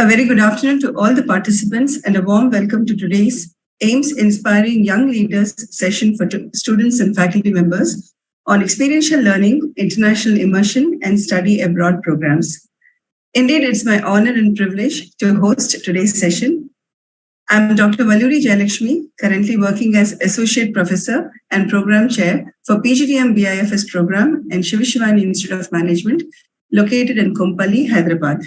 A very good afternoon to all the participants and a warm welcome to today's AIMS Inspiring Young Leaders session for students and faculty members on experiential learning, international immersion, and study abroad programs. Indeed, it's my honor and privilege to host today's session. I'm Dr. Valluri Jayalakshmi, currently working as Associate Professor and Program Chair for PGDM-BIFS program in Shivashivani Institute of Management, located in Kompally, Hyderabad.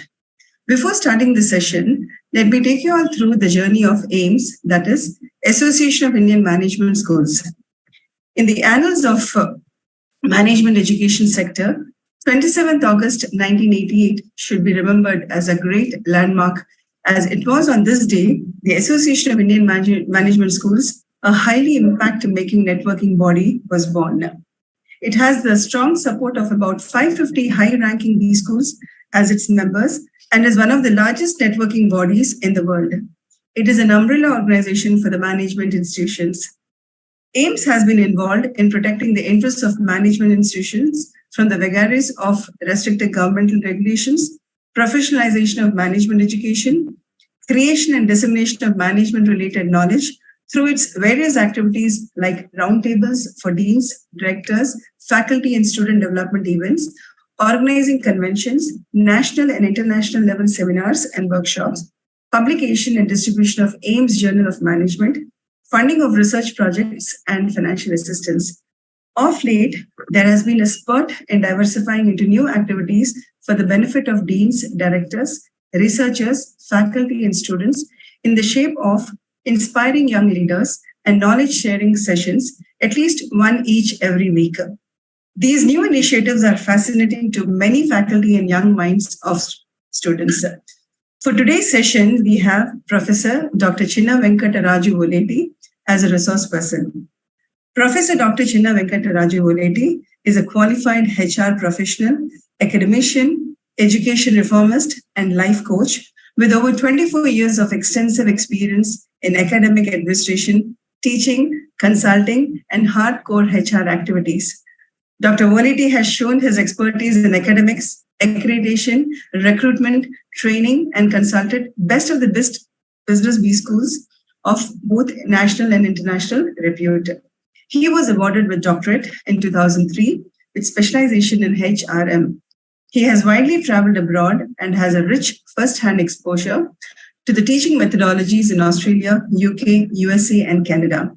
Before starting the session, let me take you all through the journey of AIMS, that is, Association of Indian Management Schools. In the annals of management education sector, 27th August 1988 should be remembered as a great landmark, as it was on this day, the Association of Indian Management Schools, a highly impact-making networking body, was born. It has the strong support of about 550 high-ranking B schools as its members, and is one of the largest networking bodies in the world. It is an umbrella organization for the management institutions. AIMS has been involved in protecting the interests of management institutions from the vagaries of restricted governmental regulations, professionalization of management education, creation and dissemination of management-related knowledge through its various activities like roundtables for deans, directors, faculty and student development events, organizing conventions, national and international level seminars and workshops, publication and distribution of AIMS Journal of Management, funding of research projects, and financial assistance. Of late, there has been a spurt in diversifying into new activities for the benefit of deans, directors, researchers, faculty, and students in the shape of inspiring young leaders and knowledge-sharing sessions, at least one each every week. These new initiatives are fascinating to many faculty and young minds of students. For today's session, we have Professor Dr. Chinna Venkata Raju Voleti as a resource person. Professor Dr. Chinna Venkata Raju Voleti is a qualified HR professional, academician, education reformist, and life coach with over 24 years of extensive experience in academic administration, teaching, consulting, and hardcore HR activities. Dr. Voleti has shown his expertise in academics, accreditation, recruitment, training, and consulted best of the best business B schools of both national and international repute. He was awarded with doctorate in 2003 with specialization in HRM. He has widely traveled abroad and has a rich first-hand exposure to the teaching methodologies in Australia, UK, USA, and Canada.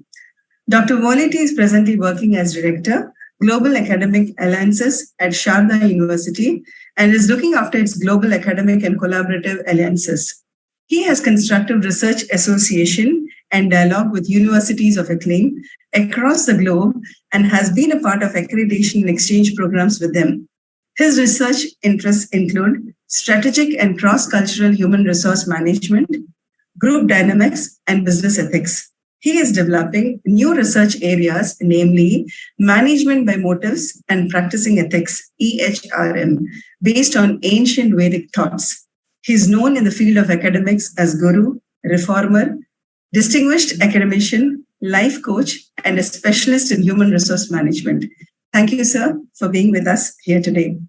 Dr. Voleti is presently working as Director, Global Academic Alliances at Sharda University and is looking after its global academic and collaborative alliances. He has constructed research association and dialogue with universities of acclaim across the globe and has been a part of accreditation and exchange programs with them. His research interests include strategic and cross-cultural human resource management, group dynamics, and business ethics. He is developing new research areas, namely management by motives and practicing ethics, EHRM, based on ancient Vedic thoughts. He is known in the field of academics as guru, reformer, distinguished academician, life coach, and a specialist in human resource management. Thank you, sir, for being with us here today.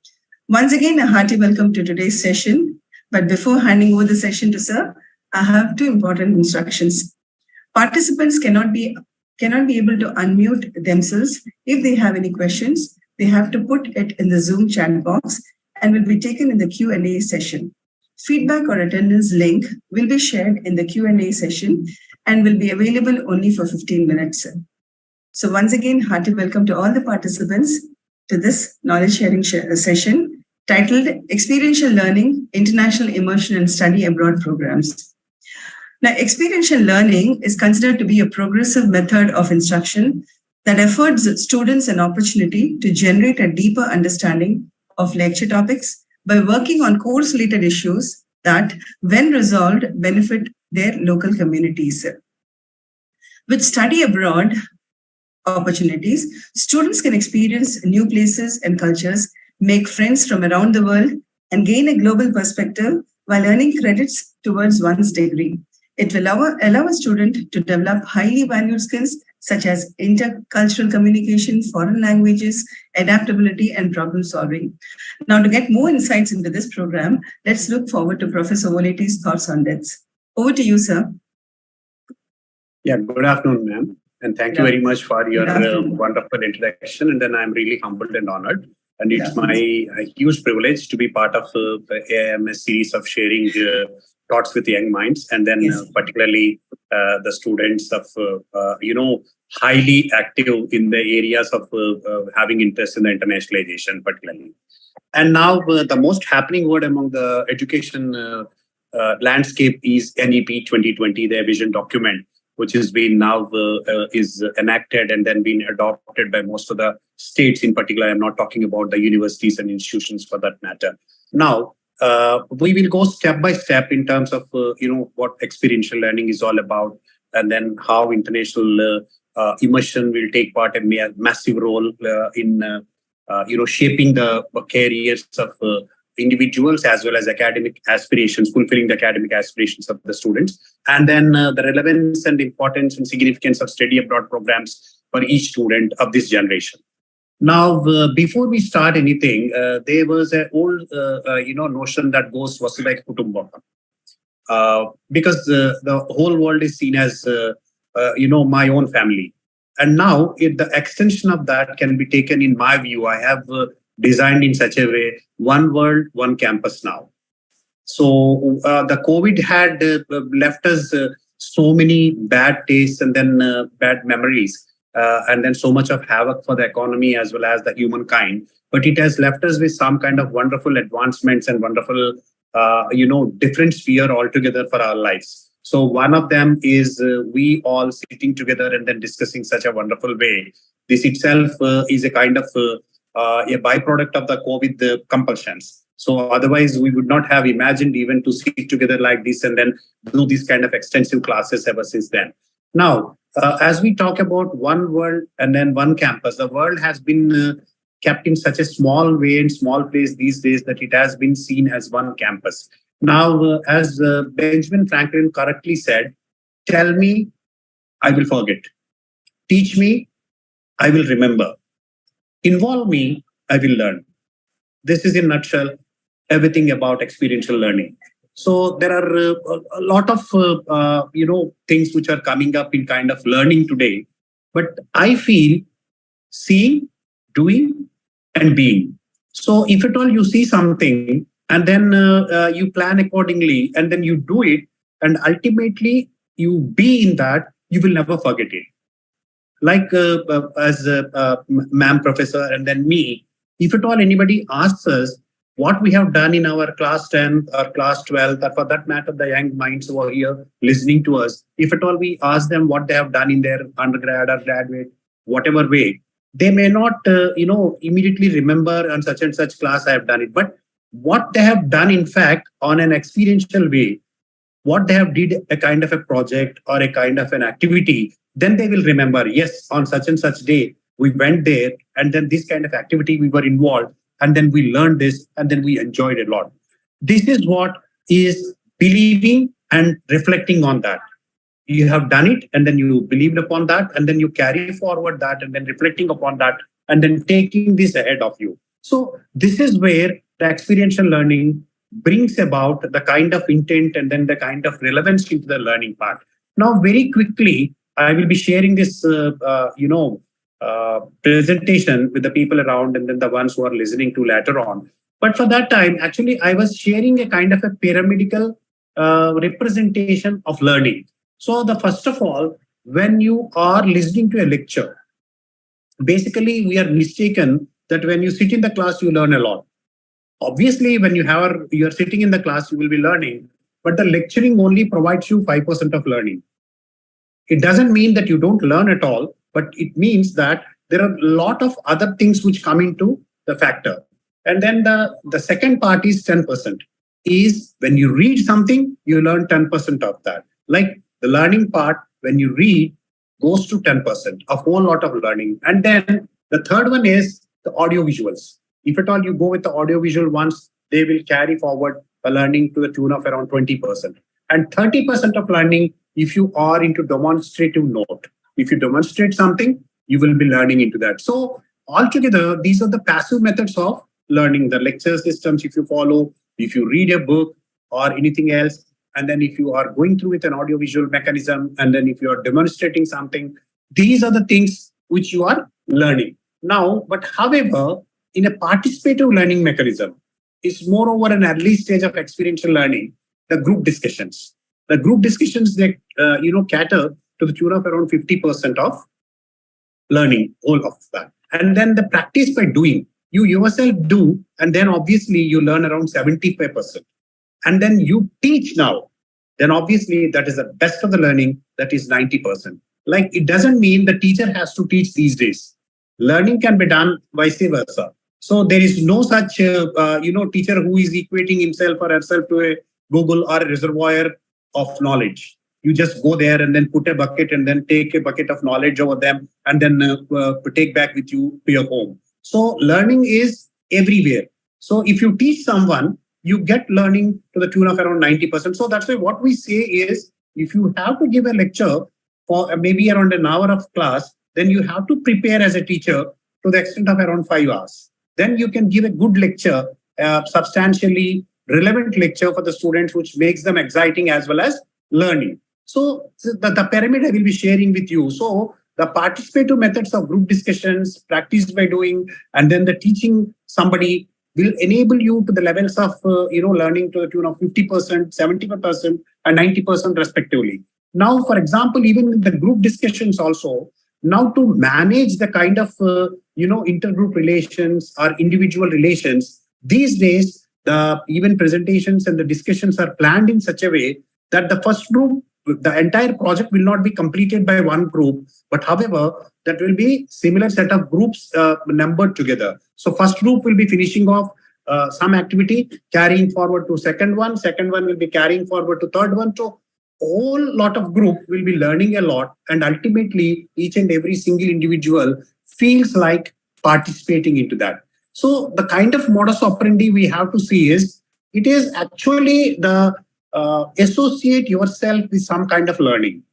Once again, a hearty welcome to today's session. But before handing over the session to sir, I have two important instructions. Participants cannot be able to unmute themselves. If they have any questions, they have to put it in the Zoom chat box and will be taken in the Q&A session. Feedback or attendance link will be shared in the Q&A session and will be available only for 15 minutes. So once again, hearty welcome to all the participants to this knowledge sharing session titled Experiential Learning, International Immersion and Study Abroad Programs. Now, experiential learning is considered to be a progressive method of instruction that affords students an opportunity to generate a deeper understanding of lecture topics by working on course-related issues that, when resolved, benefit their local communities. With study abroad opportunities, students can experience new places and cultures, make friends from around the world, and gain a global perspective while earning credits towards one's degree. It will allow a student to develop highly valued skills such as intercultural communication, foreign languages, adaptability, and problem solving. Now, to get more insights into this program, let's look forward to Professor Voleti's thoughts on this. Over to you, sir. Yeah, good afternoon, ma'am. And thank you very much for your wonderful introduction. And then I'm really humbled and honored. And it's my huge privilege to be part of the AIMS series of sharing thoughts with young minds. And then particularly the students of, highly active in the areas of having interest in the internationalization, particularly. And now the most happening word among the education landscape is NEP 2020, their vision document, which has been now is enacted and then been adopted by most of the states in particular. I'm not talking about the universities and institutions for that matter. Now, we will go step by step in terms of, what experiential learning is all about, and then how international immersion will take part in a massive role in, shaping the careers of individuals as well as academic aspirations, fulfilling the academic aspirations of the students, and then the relevance and importance and significance of study abroad programs for each student of this generation. Now, before we start anything, there was an old, notion that goes Vasudhaiva Kutumbakam, because the whole world is seen as, my own family. And now, if the extension of that can be taken, in my view, I have designed in such a way, one world, one campus now. So the COVID had left us so many bad tastes and then bad memories, and then so much of havoc for the economy as well as the humankind. But it has left us with some kind of wonderful advancements and wonderful, different sphere altogether for our lives. So one of them is we all sitting together and then discussing such a wonderful way. This itself is a kind of a byproduct of the COVID compulsions. So otherwise, we would not have imagined even to sit together like this and then do these kind of extensive classes ever since then. Now, as we talk about one world and then one campus, the world has been kept in such a small way and small place these days that it has been seen as one campus. Now, as Benjamin Franklin correctly said, tell me, I will forget. Teach me, I will remember. Involve me, I will learn. This is in a nutshell everything about experiential learning. So there are a lot of things which are coming up in kind of learning today. But I feel seeing, doing, and being. So if at all you see something and then you plan accordingly and then you do it, and ultimately you be in that, you will never forget it. Like as ma'am, professor, and then me, if at all anybody asks us what we have done in our class 10th or class 12th, or for that matter, the young minds who are here listening to us, if at all we ask them what they have done in their undergrad or graduate, whatever way, they may not, immediately remember on such and such class I have done it. But what they have done, in fact, on an experiential way, what they have did a kind of a project or a kind of an activity, then they will remember, yes, on such and such day, we went there and then this kind of activity we were involved and then we learned this and then we enjoyed a lot. This is what is believing and reflecting on that. You have done it and then you believed upon that and then you carry forward that and then reflecting upon that and then taking this ahead of you. So this is where the experiential learning brings about the kind of intent and then the kind of relevance into the learning part. Now, very quickly, I will be sharing this, presentation with the people around and then the ones who are listening to later on. But for that time, actually, I was sharing a kind of a pyramidal representation of learning. So the first of all, when you are listening to a lecture, basically we are mistaken that when you sit in the class, you learn a lot. Obviously, when you are sitting in the class, you will be learning, but the lecturing only provides you 5% of learning. It doesn't mean that you don't learn at all, but it means that there are a lot of other things which come into the factor. And then the second part is 10%. Is when you read something, you learn 10% of that. Like the learning part, when you read, goes to 10%, a whole lot of learning. And then the third one is the audio visuals. If at all you go with the audio visual ones, they will carry forward the learning to the tune of around 20%. And 30% of learning, if you are into demonstrative note. If you demonstrate something, you will be learning into that. So altogether, these are the passive methods of learning. The lecture systems, if you follow, if you read a book or anything else, and then if you are going through with an audiovisual mechanism, and then if you are demonstrating something, these are the things which you are learning. Now, but however, in a participative learning mechanism, is moreover an early stage of experiential learning, the group discussions. The group discussions, they cater to the tune of around 50% of learning, all of that. And then the practice by doing, you yourself do, and then obviously you learn around 75%. And then you teach now, then obviously that is the best of the learning, that is 90%. Like, it doesn't mean the teacher has to teach these days. Learning can be done vice versa. So there is no such, teacher who is equating himself or herself to a Google or a reservoir of knowledge. You just go there and then put a bucket and then take a bucket of knowledge over them and then take back with you to your home. So learning is everywhere. So if you teach someone, you get learning to the tune of around 90%. So that's why what we say is, if you have to give a lecture for maybe around an hour of class, then you have to prepare as a teacher to the extent of around 5 hours. Then you can give a good lecture, substantially relevant lecture for the students, which makes them exciting as well as learning. So the pyramid I will be sharing with you. So the participative methods of group discussions, practice by doing, and then the teaching somebody will enable you to the levels of learning to the tune of 50%, 70%, and 90% respectively. Now, for example, even in the group discussions also, now to manage the kind of intergroup relations or individual relations, these days the even presentations and the discussions are planned in such a way that the first group, the entire project will not be completed by one group, but however, that will be similar set of groups numbered together. So first group will be finishing off some activity, carrying forward to second one will be carrying forward to third one. So whole lot of group will be learning a lot, and ultimately each and every single individual feels like participating into that. So the kind of modus operandi we have to see is, it is actually the associate yourself with some kind of learning,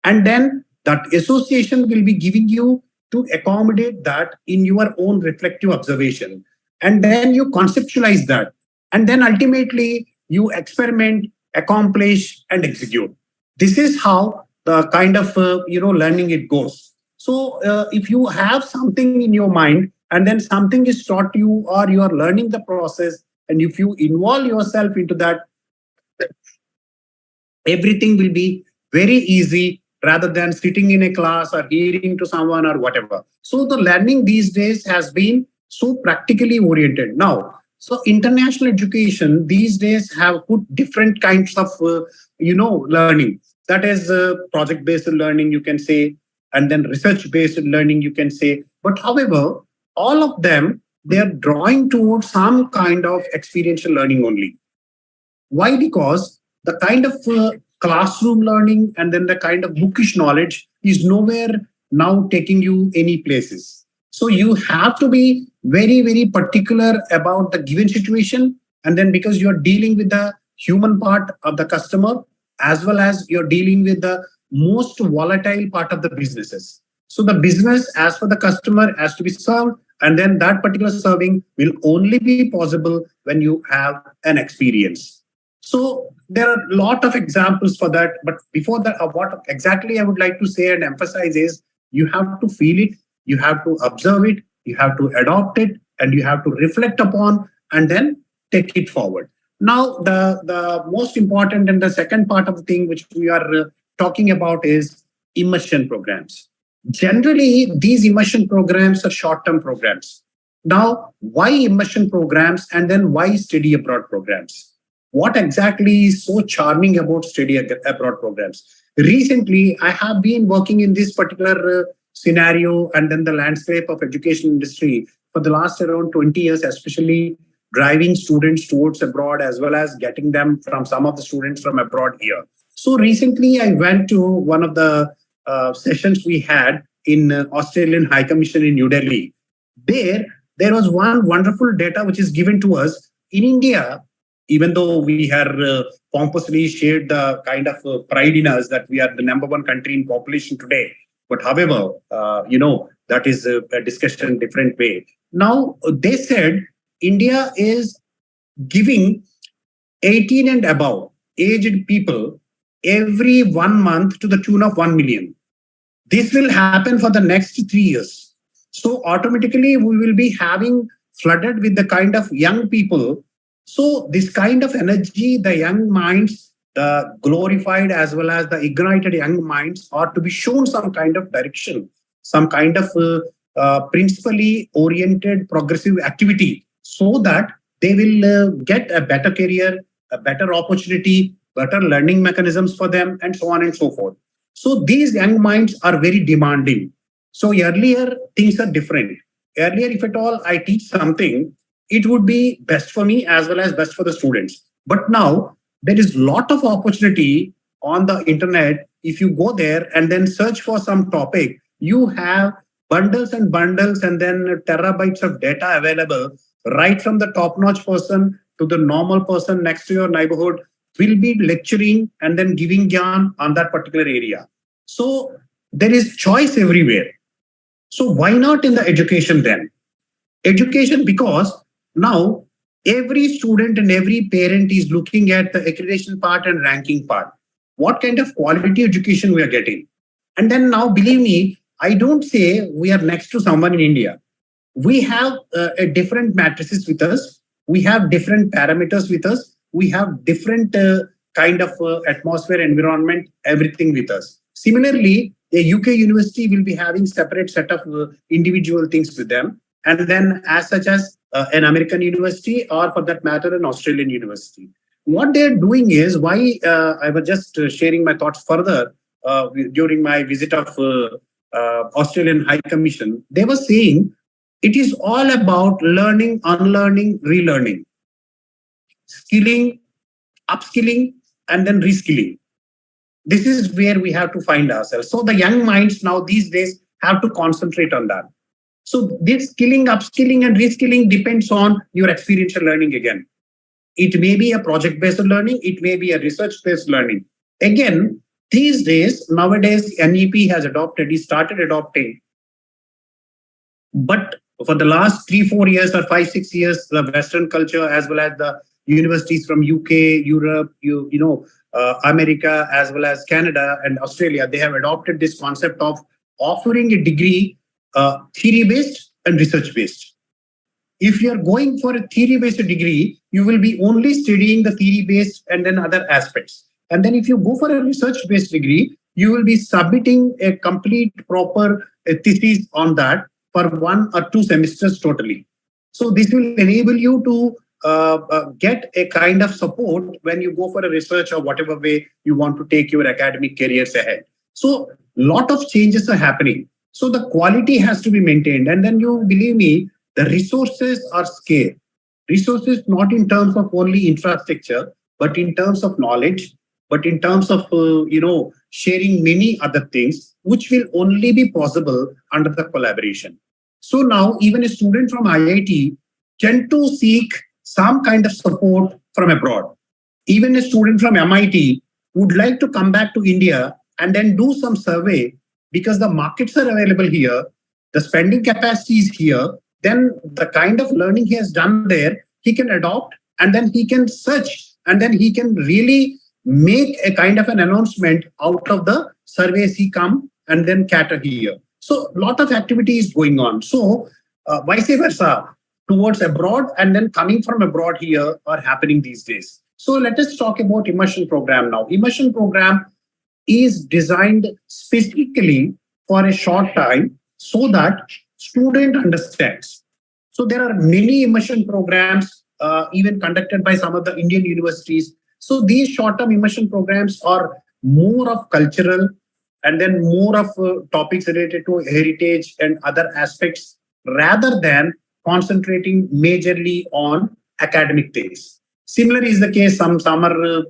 and then that association will be giving you to accommodate that in your own reflective observation, and then you conceptualize that, and then ultimately you experiment, accomplish, and execute. This is how the kind of learning it goes. So if you have something in your mind and then something is taught you, or you are learning the process, and if you involve yourself into that, everything will be very easy rather than sitting in a class or hearing to someone or whatever. So the learning these days has been so practically oriented now. So international education these days have put different kinds of learning. That is project-based learning, you can say, and then research-based learning, you can say. But however, all of them, they are drawing towards some kind of experiential learning only. Why? Because the kind of classroom learning and then the kind of bookish knowledge is nowhere now taking you any places. So you have to be very, very particular about the given situation. And then because you're dealing with the human part of the customer, as well as you're dealing with the most volatile part of the businesses. So the business, as for the customer, has to be served. And then that particular serving will only be possible when you have an experience. So there are a lot of examples for that. But before that, what exactly I would like to say and emphasize is, you have to feel it, you have to observe it, you have to adopt it, and you have to reflect upon and then take it forward. Now, the most important and the second part of the thing which we are talking about is immersion programs. Generally, these immersion programs are short-term programs. Now, why immersion programs and then why study abroad programs? What exactly is so charming about study abroad programs? Recently, I have been working in this particular scenario and then the landscape of education industry for the last around 20 years, especially driving students towards abroad as well as getting them from some of the students from abroad here. So recently, I went to one of the sessions we had in Australian High Commission in New Delhi. There was one wonderful data which is given to us in India. Even though we have pompously shared the kind of pride in us that we are the number one country in population today, But however, that is a discussion different way. Now, they said India is giving 18 and above aged people every 1 month to the tune of 1 million. This will happen for the next 3 years. So automatically we will be having flooded with the kind of young people. So this kind of energy, the young minds, the glorified as well as the ignited young minds are to be shown some kind of direction, some kind of principally oriented progressive activity, so that they will get a better career, a better opportunity, better learning mechanisms for them, and so on and so forth. So these young minds are very demanding. So earlier things are different. Earlier, if at all I teach something, it would be best for me as well as best for the students. But now there is a lot of opportunity on the internet. If you go there and then search for some topic, you have bundles and bundles and then terabytes of data available, right from the top-notch person to the normal person next to your neighborhood will be lecturing and then giving gyan on that particular area. So there is choice everywhere. So why not in the education then? Education, because now every student and every parent is looking at the accreditation part and ranking part. What kind of quality education we are getting? And then now, believe me, I don't say we are next to someone in India. We have a different matrices with us. We have different parameters with us. We have different kind of atmosphere, environment, everything with us. Similarly, a UK university will be having separate set of individual things with them. And then as such as an American university, or for that matter, an Australian university. What they're doing is, why I was just sharing my thoughts further during my visit of Australian High Commission. They were saying it is all about learning, unlearning, relearning, skilling, upskilling, and then reskilling. This is where we have to find ourselves. So the young minds now these days have to concentrate on that. So this skilling, upskilling, and reskilling depends on your experiential learning again. It may be a project-based learning. It may be a research-based learning. Again, these days, nowadays, NEP has adopted, he started adopting. But for the last 3-4 years or 5-6 years, the Western culture as well as the universities from UK, Europe, America, as well as Canada and Australia, they have adopted this concept of offering a degree theory-based and research-based. If you are going for a theory-based degree, you will be only studying the theory-based and then other aspects. And then if you go for a research-based degree, you will be submitting a complete proper thesis on that for 1 or 2 semesters totally. So this will enable you to get a kind of support when you go for a research or whatever way you want to take your academic careers ahead. So a lot of changes are happening. So the quality has to be maintained. And then you believe me, the resources are scarce. Resources not in terms of only infrastructure, but in terms of knowledge, but in terms of, sharing many other things, which will only be possible under the collaboration. So now even a student from IIT tend to seek some kind of support from abroad. Even a student from MIT would like to come back to India and then do some survey, because the markets are available here, the spending capacity is here, then the kind of learning he has done there, he can adopt, and then he can search, and then he can really make a kind of an announcement out of the surveys he come and then cater here. So a lot of activity is going on. So vice versa, towards abroad and then coming from abroad here are happening these days. So let us talk about immersion program now. Immersion program is designed specifically for a short time so that student understands. So there are many immersion programs even conducted by some of the Indian universities. So these short-term immersion programs are more of cultural and then more of topics related to heritage and other aspects, rather than concentrating majorly on academic things. Similar is the case, some summer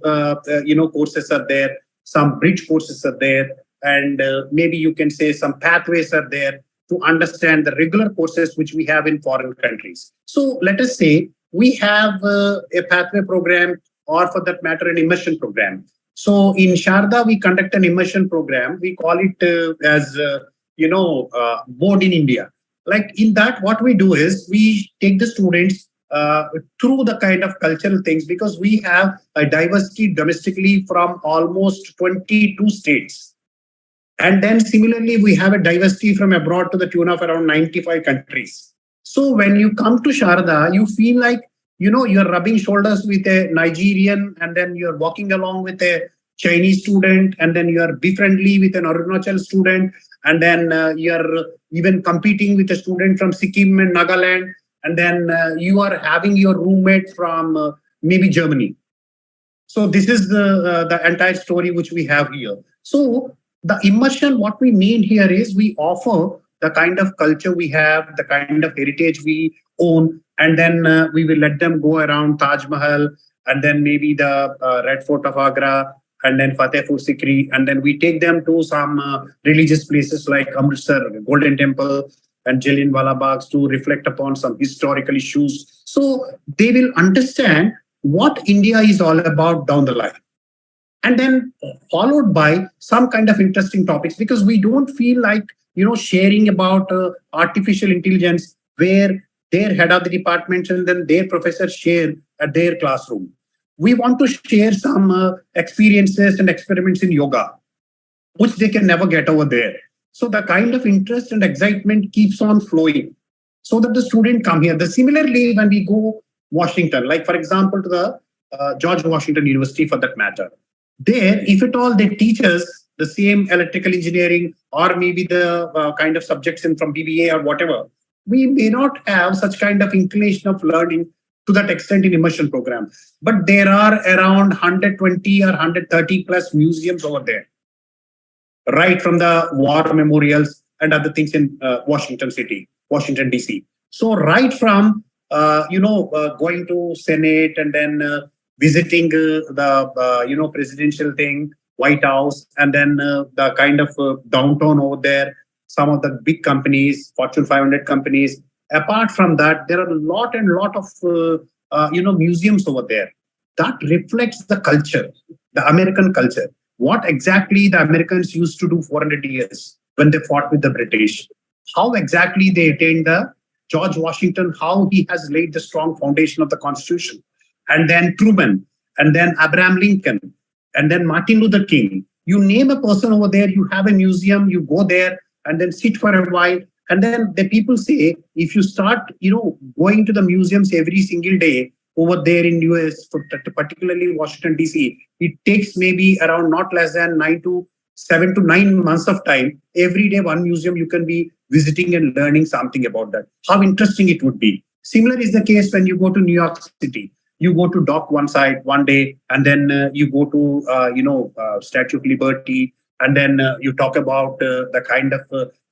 courses are there, some bridge courses are there, and maybe you can say some pathways are there to understand the regular courses which we have in foreign countries. So let us say we have a pathway program, or for that matter, an immersion program. So in Sharda, we conduct an immersion program. We call it as, Board in India. Like in that, what we do is we take the students through the kind of cultural things, because we have a diversity domestically from almost 22 states. And then similarly, we have a diversity from abroad to the tune of around 95 countries. So when you come to Sharda, you feel like, you're rubbing shoulders with a Nigerian, and then you're walking along with a Chinese student, and then you're be friendly with an Arunachal student, and then you're even competing with a student from Sikkim and Nagaland, and then you are having your roommate from maybe Germany. So this is the entire story which we have here. So the immersion, what we mean here is we offer the kind of culture we have, the kind of heritage we own, and then we will let them go around Taj Mahal, and then maybe the Red Fort of Agra, and then Fatehpur Sikri, and then we take them to some religious places like Amritsar, Golden Temple, and Jallianwala Bagh to reflect upon some historical issues. So they will understand what India is all about down the line. And then followed by some kind of interesting topics, because we don't feel like, sharing about artificial intelligence where their head of the department and then their professors share at their classroom. We want to share some experiences and experiments in yoga, which they can never get over there. So the kind of interest and excitement keeps on flowing so that the student come here. Similarly, when we go Washington, like for example, to the George Washington University for that matter, there, if at all they teach us the same electrical engineering or maybe the kind of subjects in from BBA or whatever, we may not have such kind of inclination of learning to that extent in immersion program. But there are around 120 or 130 plus museums over there, right from the war memorials and other things in Washington City, Washington, DC. So right from, going to Senate and then visiting the, presidential thing, White House, and then the kind of downtown over there, some of the big companies, Fortune 500 companies. Apart from that, there are a lot of, museums over there that reflects the culture, the American culture. What exactly the Americans used to do 400 years when they fought with the British, how exactly they attained the George Washington, how he has laid the strong foundation of the Constitution, and then Truman, and then Abraham Lincoln, and then Martin Luther King. You name a person over there, you have a museum, you go there and then sit for a while. And then the people say, if you start, going to the museums every single day over there in US, particularly Washington, DC, it takes maybe around not less than 7 to 9 months of time. Every day, one museum you can be visiting and learning something about that. How interesting it would be. Similar is the case when you go to New York City. You go to dock one side one day, and then you go to, Statue of Liberty, and then you talk about the kind of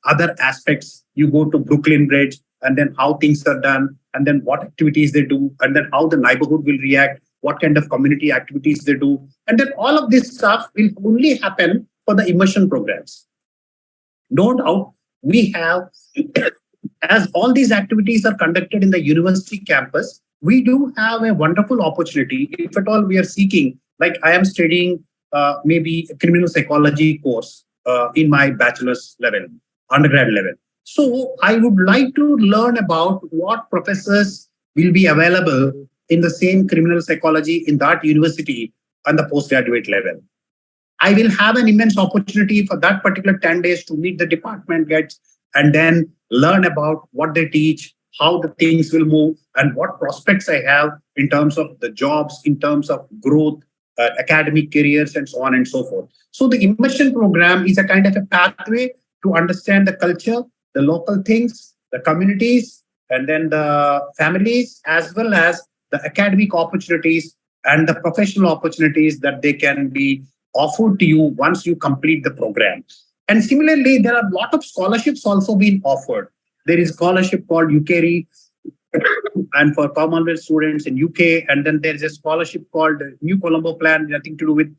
other aspects. You go to Brooklyn Bridge, and then how things are done, and then what activities they do, and then how the neighborhood will react, what kind of community activities they do. And then all of this stuff will only happen for the immersion programs. No doubt, we have, as all these activities are conducted in the university campus, we do have a wonderful opportunity. If at all we are seeking, like I am studying maybe a criminal psychology course in my bachelor's level, undergrad level. So I would like to learn about what professors will be available in the same criminal psychology in that university on the postgraduate level. I will have an immense opportunity for that particular 10 days to meet the department heads and then learn about what they teach, how the things will move, and what prospects I have in terms of the jobs, in terms of growth, academic careers, and so on and so forth. So the immersion program is a kind of a pathway to understand the culture, the local things, the communities, and then the families, as well as the academic opportunities and the professional opportunities that they can be offered to you once you complete the program. And similarly, there are a lot of scholarships also being offered. There is a scholarship called UKRI and for Commonwealth students in UK. And then there is a scholarship called New Colombo Plan, nothing to do with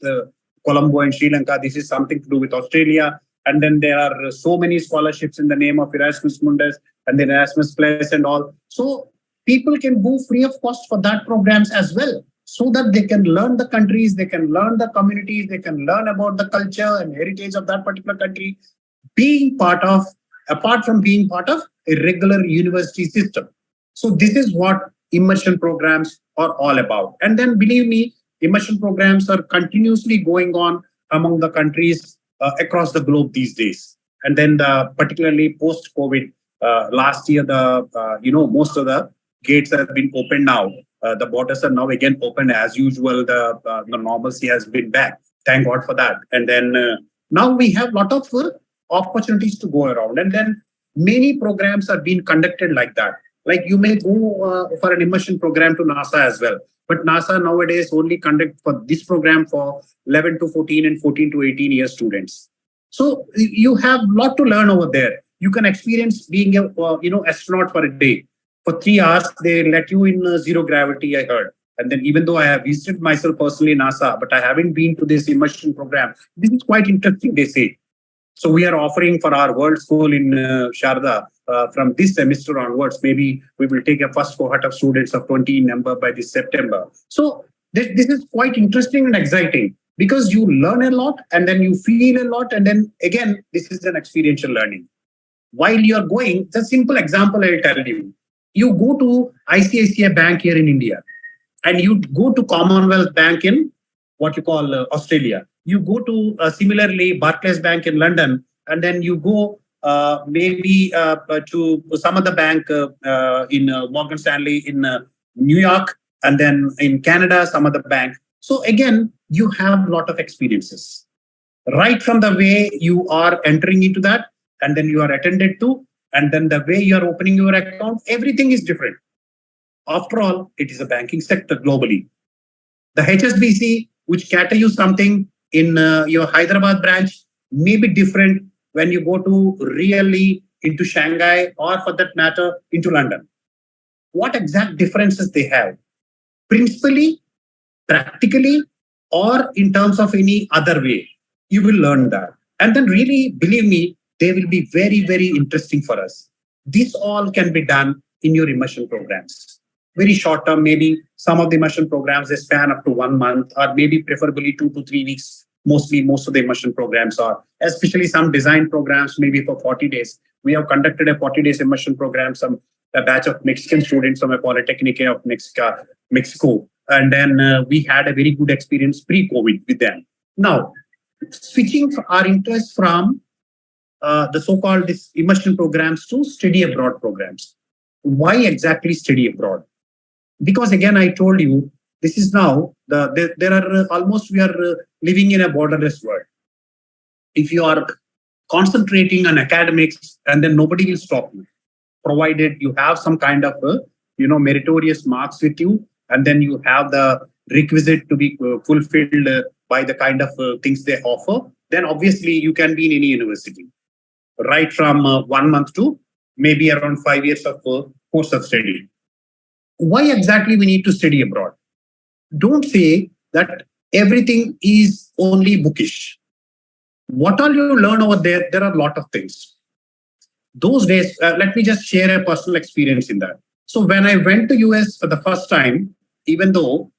Colombo and Sri Lanka. This is something to do with Australia. And then there are so many scholarships in the name of Erasmus Mundus and then Erasmus Plus and all. So people can go free of cost for that programs as well. so that they can learn the countries, they can learn the communities, they can learn about the culture and heritage of that particular country, apart from being part of a regular university system. So this is what immersion programs are all about. And then believe me, immersion programs are continuously going on among the countries across the globe these days. And then particularly post-COVID, last year, most of the gates have been opened now. The borders are now again open as usual. The normalcy has been back. Thank God for that. And then now we have a lot of opportunities to go around. And then many programs are being conducted like that. Like you may go for an immersion program to NASA as well. But NASA nowadays only conduct for this program for 11 to 14 and 14 to 18 year students. So you have a lot to learn over there. You can experience being a astronaut for a day. For 3 hours, they let you in zero gravity, I heard. And then even though I have visited myself personally in NASA, but I haven't been to this immersion program, this is quite interesting, they say. So we are offering for our World School in Sharda from this semester onwards. Maybe we will take a first cohort of students of 20 number by this September. So this is quite interesting and exciting because you learn a lot and then you feel a lot. And then again, this is an experiential learning. While you are going, the simple example I'll tell you. You go to ICICI Bank here in India and you go to Commonwealth Bank in what you call Australia. You go to similarly Barclays Bank in London, and then you go maybe to some other bank in Morgan Stanley in New York, and then in Canada, some other bank. So again, you have a lot of experiences. Right from the way you are entering into that, and then you are attended to, and then the way you are opening your account, everything is different. After all, it is a banking sector globally. The HSBC, which cater you something in your Hyderabad branch, may be different when you go to really into Shanghai or for that matter into London. What exact differences they have? Principally, practically, or in terms of any other way, you will learn that. And then really, believe me, they will be very, very interesting for us. This all can be done in your immersion programs. Very short term, maybe some of the immersion programs, they span up to 1 month or maybe preferably 2 to 3 weeks. Mostly, most of the immersion programs are, especially some design programs, maybe for 40 days. We have conducted a 40 days immersion program, a batch of Mexican students from a Polytechnic of Mexico. And then we had a very good experience pre-COVID with them. Now, switching our interest from the so-called immersion programs to study abroad programs. Why exactly study abroad? Because again, I told you, this is now, there are almost, we are living in a borderless world. If you are concentrating on academics, and then nobody will stop you, provided you have some kind of, meritorious marks with you, and then you have the requisite to be fulfilled by the kind of things they offer, then obviously you can be in any university, right from 1 month to maybe around 5 years of course of study. Why exactly we need to study abroad? Don't say that everything is only bookish. What all you learn over there, there are a lot of things. Those days, let me just share a personal experience in that. So when I went to US for the first time, even though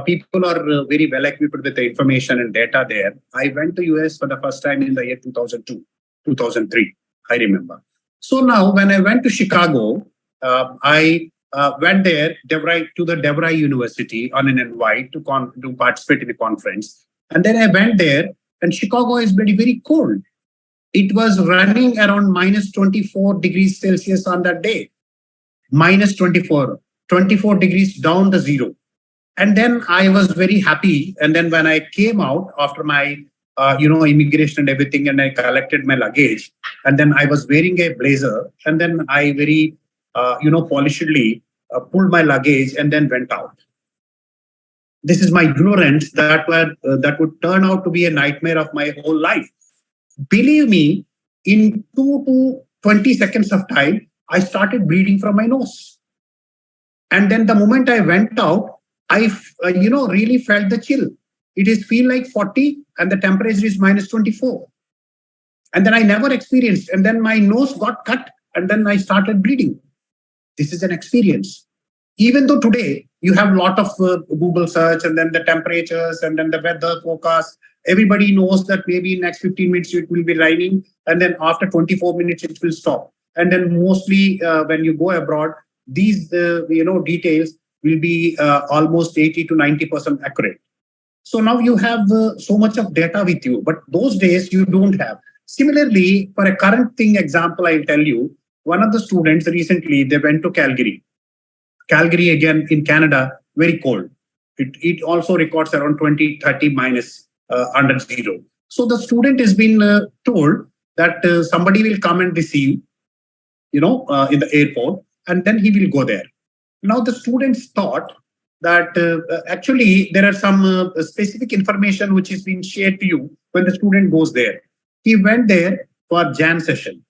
people are very well equipped with the information and data there, I went to US for the first time in the year 2002, 2003, I remember. So now when I went to Chicago, I went there to the DeVry University on an invite to participate in the conference. And then I went there, and Chicago is very, very cold. It was running around minus 24 degrees Celsius on that day. Minus 24 degrees down to zero. And then I was very happy. And then when I came out after my immigration and everything, and I collected my luggage, and then I was wearing a blazer, and then I very polishedly pulled my luggage and then went out. This is my ignorance that would turn out to be a nightmare of my whole life. Believe me, in 2 to 20 seconds of time, I started bleeding from my nose. And then the moment I went out, I really felt the chill. It is feel like 40 and the temperature is minus 24. And then I never experienced. And then my nose got cut and then I started bleeding. This is an experience. Even though today You have a lot of Google search, and then the temperatures, and then the weather forecast. Everybody knows that maybe in next 15 minutes it will be raining, and then after 24 minutes it will stop. And then mostly when you go abroad, these details will be almost 80 to 90% accurate. So now you have so much of data with you, but those days you don't have. Similarly, for a current thing example, I'll tell you, one of the students recently, they went to Calgary. Calgary, again, in Canada, very cold. It also records around 20, 30 minus under zero. So the student has been told that somebody will come and receive, in the airport, and then he will go there. Now the students thought that actually there are some specific information which is being shared to you when the student goes there. He went there for Jan session.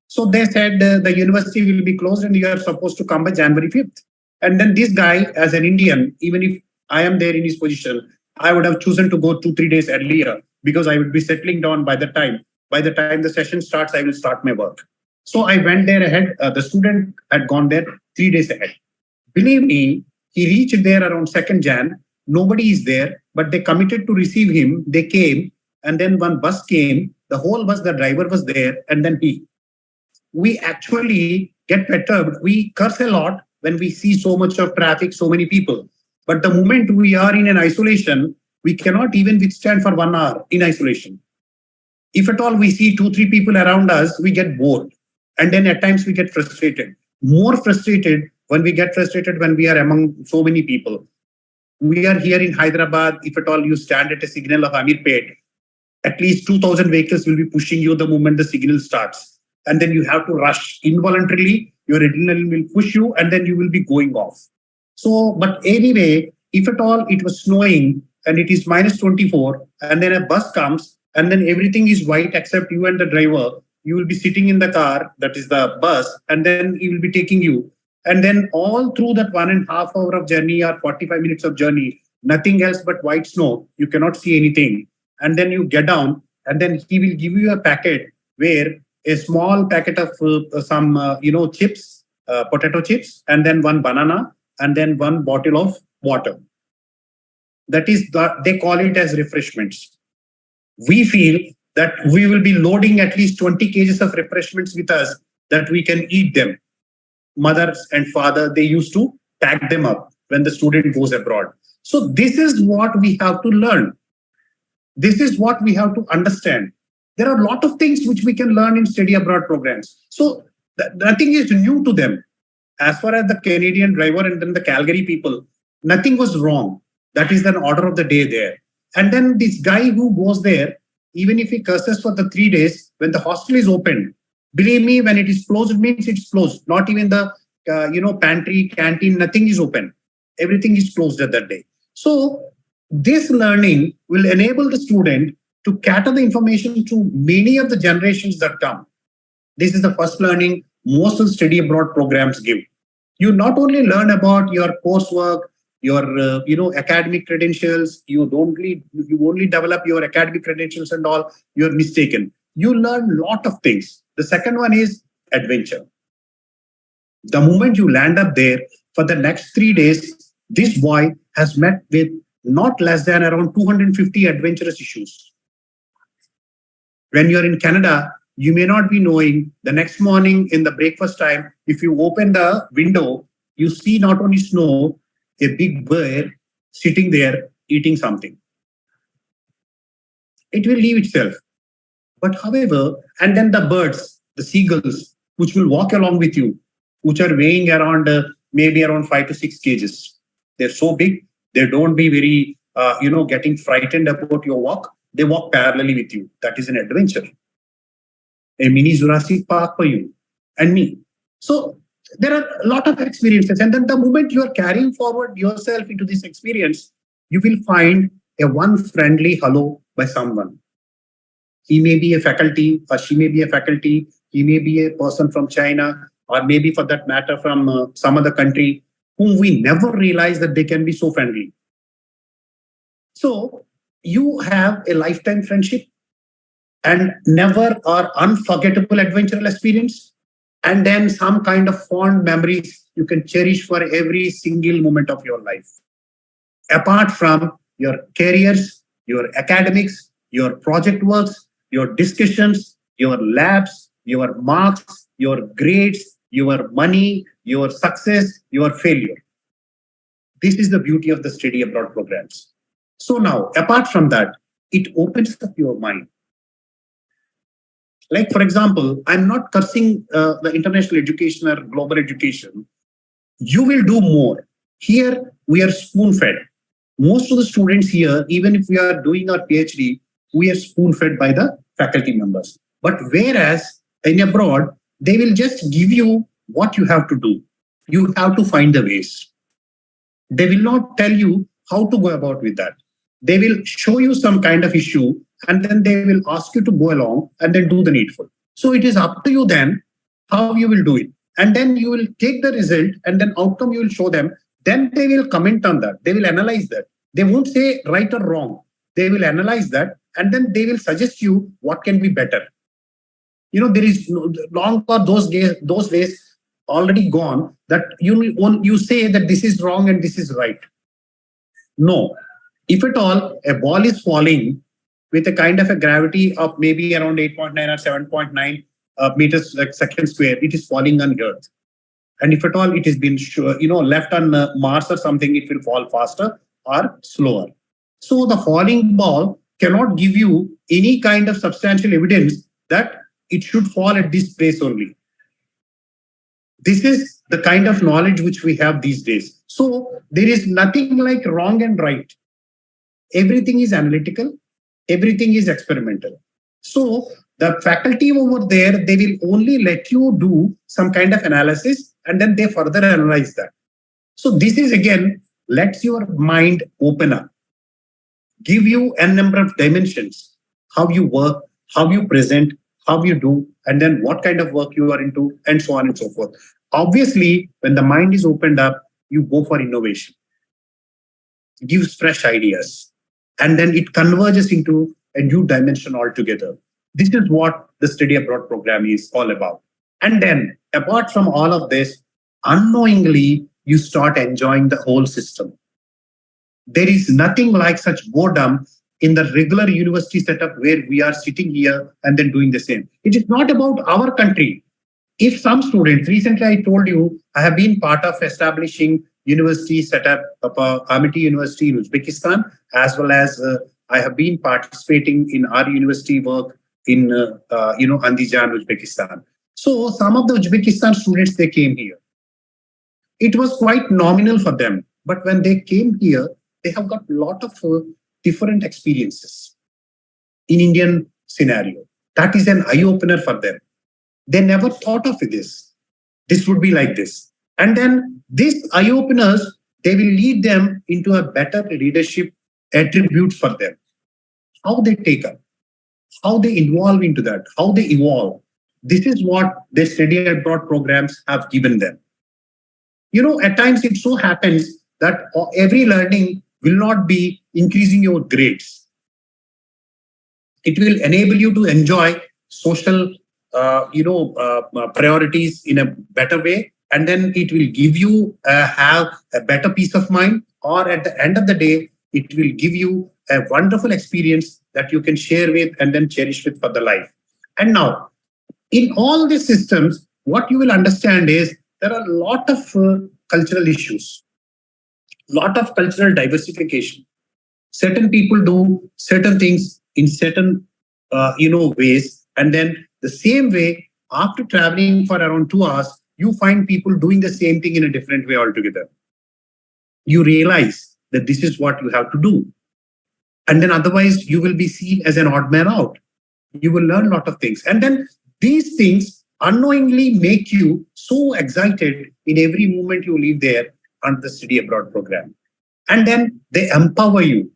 So they said the university will be closed and you are supposed to come by January 5th. And then this guy, as an Indian, even if I am there in his position, I would have chosen to go 2-3 days earlier because I would be settling down by the time. By the time the session starts, I will start my work. So I went there ahead. The student had gone there 3 days ahead. Believe me, he reached there around 2nd Jan. Nobody is there, but they committed to receive him. They came, and then one bus came. The whole bus, the driver was there, and then he. We actually get perturbed. We curse a lot when we see so much of traffic, so many people. But the moment we are in an isolation, we cannot even withstand for 1 hour in isolation. If at all we see 2-3 people around us, we get bored. And then at times we get frustrated. More frustrated when we get frustrated when we are among so many people. We are here in Hyderabad. If at all you stand at a signal of Amirpet, at least 2,000 vehicles will be pushing you the moment the signal starts. And then you have to rush involuntarily. Your adrenaline will push you and then you will be going off. So, but anyway, if at all it was snowing and it is minus 24 and then a bus comes and then everything is white except you and the driver, you will be sitting in the car, that is the bus, and then he will be taking you. And then all through that 1.5 hour of journey or 45 minutes of journey, nothing else but white snow, you cannot see anything. And then you get down and then he will give you a packet where a small packet of some chips, potato chips, and then one banana, and then one bottle of water. That is, they call it as refreshments. We feel that we will be loading at least 20 kgs of refreshments with us that we can eat them. Mothers and father, they used to pack them up when the student goes abroad. So this is what we have to learn. This is what we have to understand. There are a lot of things which we can learn in study abroad programs. So nothing is new to them. As far as the Canadian driver and then the Calgary people, nothing was wrong. That is the order of the day there. And then this guy who goes there, even if he curses for the 3 days, when the hostel is open, believe me, when it is closed, it means it's closed. Not even the pantry, canteen, nothing is open. Everything is closed at that day. So this learning will enable the student to cater the information to many of the generations that come. This is the first learning most of the study abroad programs give. You not only learn about your coursework, your academic credentials, you only develop your academic credentials and all, you're mistaken. You learn a lot of things. The second one is adventure. The moment you land up there, for the next 3 days, this boy has met with not less than around 250 adventurous issues. When you're in Canada, you may not be knowing the next morning in the breakfast time, if you open the window, you see not only snow, a big bear sitting there eating something. It will leave itself. But however, and then the birds, the seagulls, which will walk along with you, which are weighing around maybe around 5 to 6 kgs. They're so big, they don't be very, getting frightened about your walk. They walk parallelly with you. That is an adventure. A mini Jurassic Park for you and me. So there are a lot of experiences. And then the moment you are carrying forward yourself into this experience, you will find a one friendly hello by someone. He may be a faculty or she may be a faculty. He may be a person from China or maybe for that matter from some other country whom we never realize that they can be so friendly. So you have a lifetime friendship and never or unforgettable adventural experience. and then some kind of fond memories you can cherish for every single moment of your life. Apart from your careers, your academics, your project works, your discussions, your labs, your marks, your grades, your money, your success, your failure. This is the beauty of the study abroad programs. So now, apart from that, it opens up your mind. Like, for example, I'm not cursing the international education or global education. You will do more. Here, we are spoon-fed. Most of the students here, even if we are doing our PhD, we are spoon-fed by the faculty members. But whereas in abroad, they will just give you what you have to do. You have to find the ways. They will not tell you how to go about with that. They will show you some kind of issue and then they will ask you to go along and then do the needful. So it is up to you then how you will do it. And then you will take the result and then outcome you will show them. Then they will comment on that. They will analyze that. They won't say right or wrong. They will analyze that and then they will suggest you what can be better. You know, there is long for those days already gone that you say that this is wrong and this is right. No. If at all a ball is falling with a kind of a gravity of maybe around 8.9 or 7.9 meters like second square, it is falling on Earth. And if at all it has been left on Mars or something, it will fall faster or slower. So the falling ball cannot give you any kind of substantial evidence that it should fall at this place only. This is the kind of knowledge which we have these days. So there is nothing like wrong and right. Everything is analytical. Everything is experimental. So the faculty over there, they will only let you do some kind of analysis and then they further analyze that. So this is again, lets your mind open up. Give you a number of dimensions. How you work, how you present, how you do, and then what kind of work you are into, and so on and so forth. Obviously, when the mind is opened up, you go for innovation. It gives fresh ideas. And then it converges into a new dimension altogether. This is what the study abroad program is all about. And then, apart from all of this, unknowingly, you start enjoying the whole system. There is nothing like such boredom in the regular university setup where we are sitting here and then doing the same. It is not about our country. If some students, recently I told you, I have been part of establishing university setup of Amity University in Uzbekistan, as well as I have been participating in our university work in Andijan, Uzbekistan. So some of the Uzbekistan students, they came here. It was quite nominal for them, but when they came here, they have got a lot of different experiences in Indian scenario. That is an eye-opener for them. They never thought of this. This would be like this. And then these eye-openers, they will lead them into a better leadership attributes for them. How they take up, how they involve into that, how they evolve. This is what their study abroad programs have given them. You know, at times it so happens that every learning will not be increasing your grades. It will enable you to enjoy social priorities in a better way. And then it will give you have a better peace of mind, or at the end of the day, it will give you a wonderful experience that you can share with and then cherish with for the life. And now, in all these systems, what you will understand is there are a lot of cultural issues, lot of cultural diversification. Certain people do certain things in certain ways, and then the same way, after traveling for around 2 hours, you find people doing the same thing in a different way altogether. You realize that this is what you have to do. And then otherwise, you will be seen as an odd man out. You will learn a lot of things. And then these things unknowingly make you so excited in every moment you live there under the study abroad program. And then they empower you.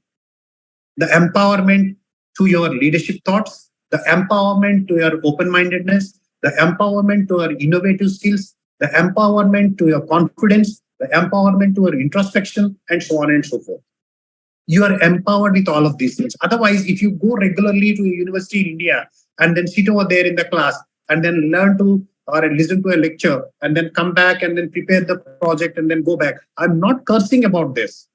The empowerment to your leadership thoughts, the empowerment to your open-mindedness, the empowerment to your innovative skills, the empowerment to your confidence, the empowerment to your introspection, and so on and so forth. You are empowered with all of these things. Otherwise, if you go regularly to a university in India and then sit over there in the class and then learn to or listen to a lecture and then come back and then prepare the project and then go back. I'm not cursing about this.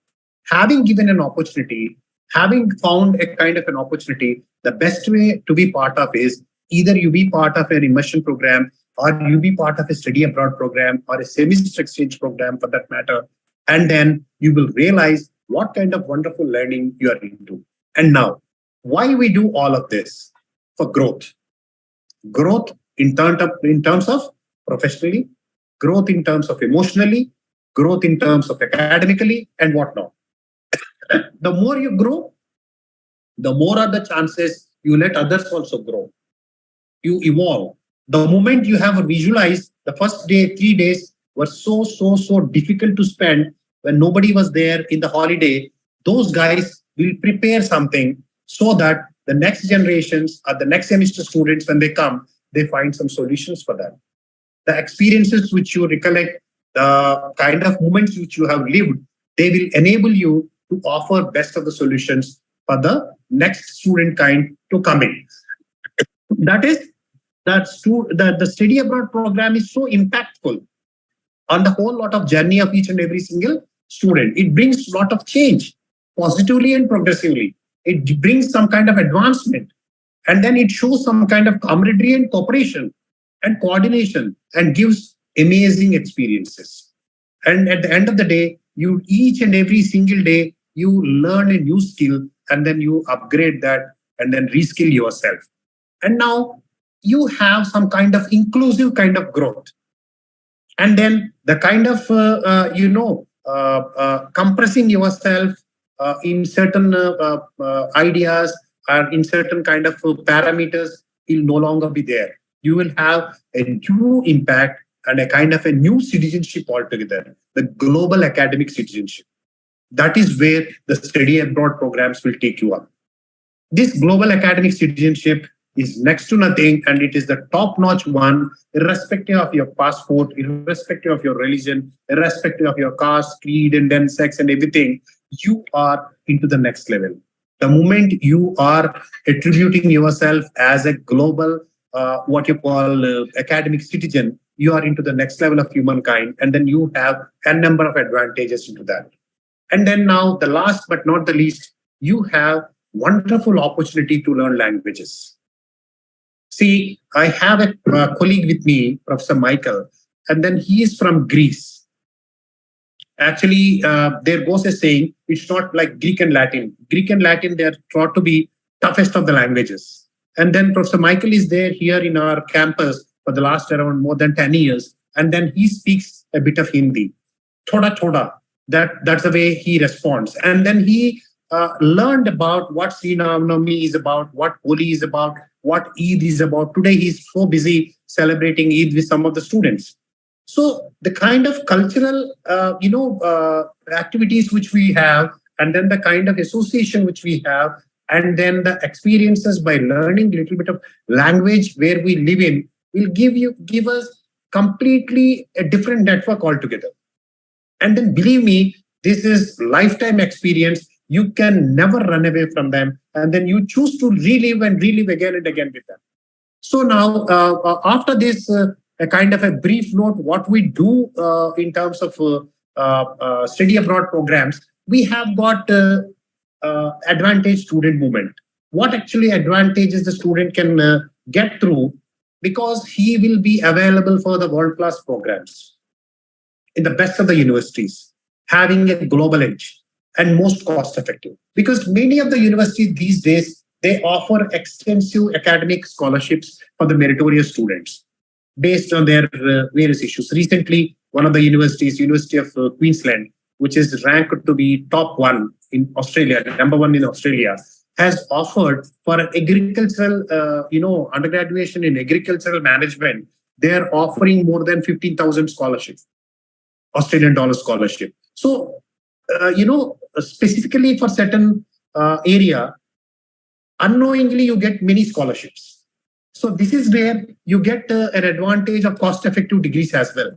Having given an opportunity, having found a kind of an opportunity, the best way to be part of is either you be part of an immersion program, or you be part of a study abroad program, or a semester exchange program for that matter. And then you will realize what kind of wonderful learning you are into. And now, why we do all of this? For growth. Growth in terms of professionally, growth in terms of emotionally, growth in terms of academically, and whatnot. The more you grow, the more are the chances you let others also grow. You evolve. The moment you have visualized the first day, 3 days were so difficult to spend when nobody was there in the holiday, those guys will prepare something so that the next generations or the next semester students, when they come, they find some solutions for that. The experiences which you recollect, the kind of moments which you have lived, they will enable you to offer best of the solutions for the next student kind to come in. That is, the study abroad program is so impactful on the whole lot of journey of each and every single student. It brings a lot of change, positively and progressively. It brings some kind of advancement. And then it shows some kind of camaraderie and cooperation and coordination and gives amazing experiences. And at the end of the day, you each and every single day, you learn a new skill and then you upgrade that and then reskill yourself. And now you have some kind of inclusive kind of growth. And then the kind of, compressing yourself in certain ideas or in certain kind of parameters will no longer be there. You will have a new impact and a kind of a new citizenship altogether, the global academic citizenship. That is where the study abroad programs will take you up. This global academic citizenship is next to nothing, and it is the top-notch one, irrespective of your passport, irrespective of your religion, irrespective of your caste, creed, and then sex and everything. You are into the next level. The moment you are attributing yourself as a global, academic citizen, you are into the next level of humankind, and then you have a number of advantages into that. And then now, the last but not the least, you have wonderful opportunity to learn languages. See, I have a colleague with me, Professor Michael, and then he is from Greece. Actually, there goes a saying, it's not like Greek and Latin. Greek and Latin, they are thought to be toughest of the languages. And then Professor Michael is there here in our campus for the last around more than 10 years. And then he speaks a bit of Hindi. Thoda. That's the way he responds. And then he learned about what Sri Navami is about, what Holi is about, what Eid is about. Today, he's so busy celebrating Eid with some of the students. So the kind of cultural, activities which we have, and then the kind of association which we have, and then the experiences by learning a little bit of language where we live in will give us completely a different network altogether. And then believe me, this is lifetime experience. You can never run away from them. And then you choose to relive and relive again and again with them. So now, after this, a kind of a brief note, what we do in terms of study abroad programs, we have got advantage student movement. What actually advantages the student can get through, because he will be available for the world-class programs in the best of the universities, having a global edge and most cost-effective. Because many of the universities these days, they offer extensive academic scholarships for the meritorious students based on their various issues. Recently, one of the universities, University of Queensland, which is ranked to be top one in Australia, number one in Australia, has offered for an agricultural, undergraduation in agricultural management, they're offering more than 15,000 scholarships. Australian dollar scholarship. So, specifically for certain area, unknowingly you get many scholarships. So this is where you get an advantage of cost-effective degrees as well,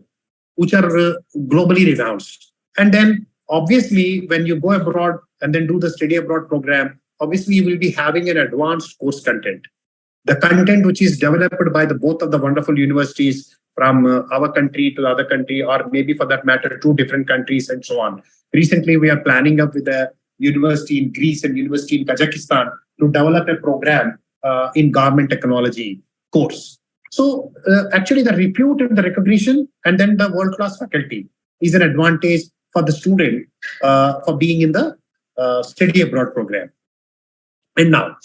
which are globally renowned. And then obviously when you go abroad and then do the study abroad program, obviously you will be having an advanced course content. The content which is developed by both of the wonderful universities, from our country to the other country, or maybe for that matter, 2 different countries and so on. Recently, we are planning up with a university in Greece and university in Kazakhstan to develop a program in government technology course. So actually the repute and the recognition and then the world-class faculty is an advantage for the student for being in the study abroad program. And now,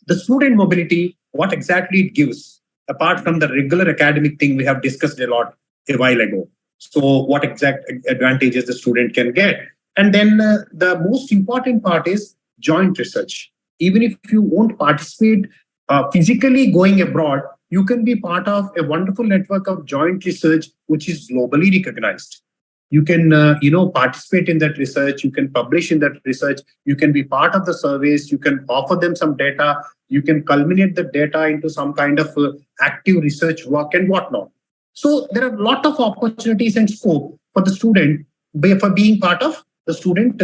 the student mobility, what exactly it gives, apart from the regular academic thing we have discussed a lot a while ago. So what exact advantages the student can get. And then the most important part is joint research. Even if you won't participate physically going abroad, you can be part of a wonderful network of joint research, which is globally recognized. You can, participate in that research. You can publish in that research. You can be part of the surveys. You can offer them some data. You can culminate the data into some kind of active research work and whatnot. So there are a lot of opportunities and scope for the student for being part of the student,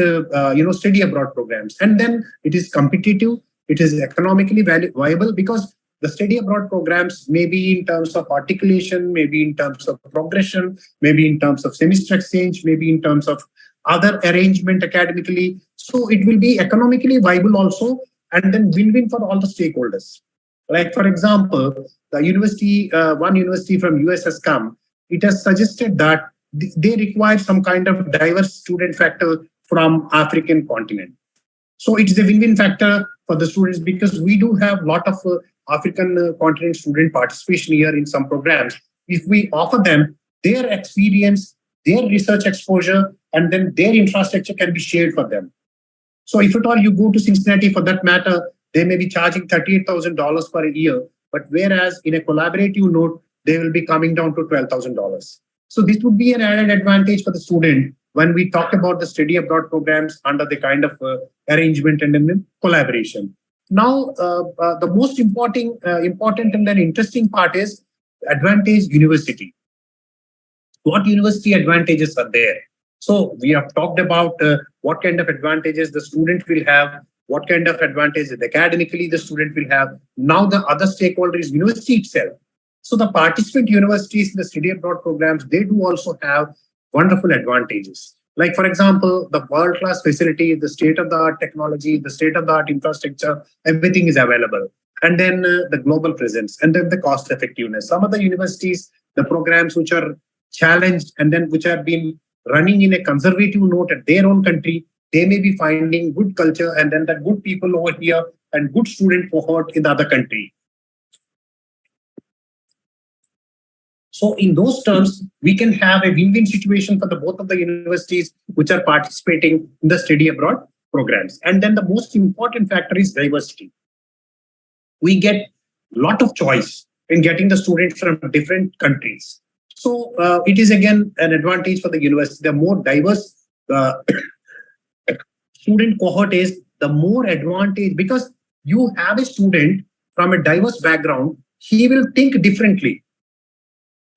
study abroad programs. And then it is competitive. It is economically viable because the study abroad programs may be in terms of articulation, maybe in terms of progression, maybe in terms of semester exchange, maybe in terms of other arrangement academically. So it will be economically viable also, and then win-win for all the stakeholders. Like, for example, the university, one university from US has come. It has suggested that they require some kind of diverse student factor from African continent. So it's a win-win factor for the students because we do have a lot of African continent student participation here in some programs. If we offer them their experience, their research exposure, and then their infrastructure can be shared for them. So if at all you go to Cincinnati for that matter, they may be charging $38,000 per year, but whereas in a collaborative note, they will be coming down to $12,000. So this would be an added advantage for the student when we talk about the study abroad programs under the kind of arrangement and then collaboration. Now, the most important and then interesting part is advantage university. What university advantages are there? So we have talked about what kind of advantages the student will have, what kind of advantages academically the student will have. Now the other stakeholder is university itself. So the participant universities in the study abroad programs, they do also have wonderful advantages. Like, for example, the world-class facility, the state-of-the-art technology, the state-of-the-art infrastructure, everything is available. And then the global presence, and then the cost effectiveness. Some of the universities, the programs which are challenged and then which have been running in a conservative note at their own country, they may be finding good culture and then the good people over here and good student cohort in the other country. So in those terms, we can have a win-win situation for the both of the universities which are participating in the study abroad programs. And then the most important factor is diversity. We get a lot of choice in getting the students from different countries. So it is again an advantage for the university. The more diverse student cohort is, the more advantage, because you have a student from a diverse background, he will think differently.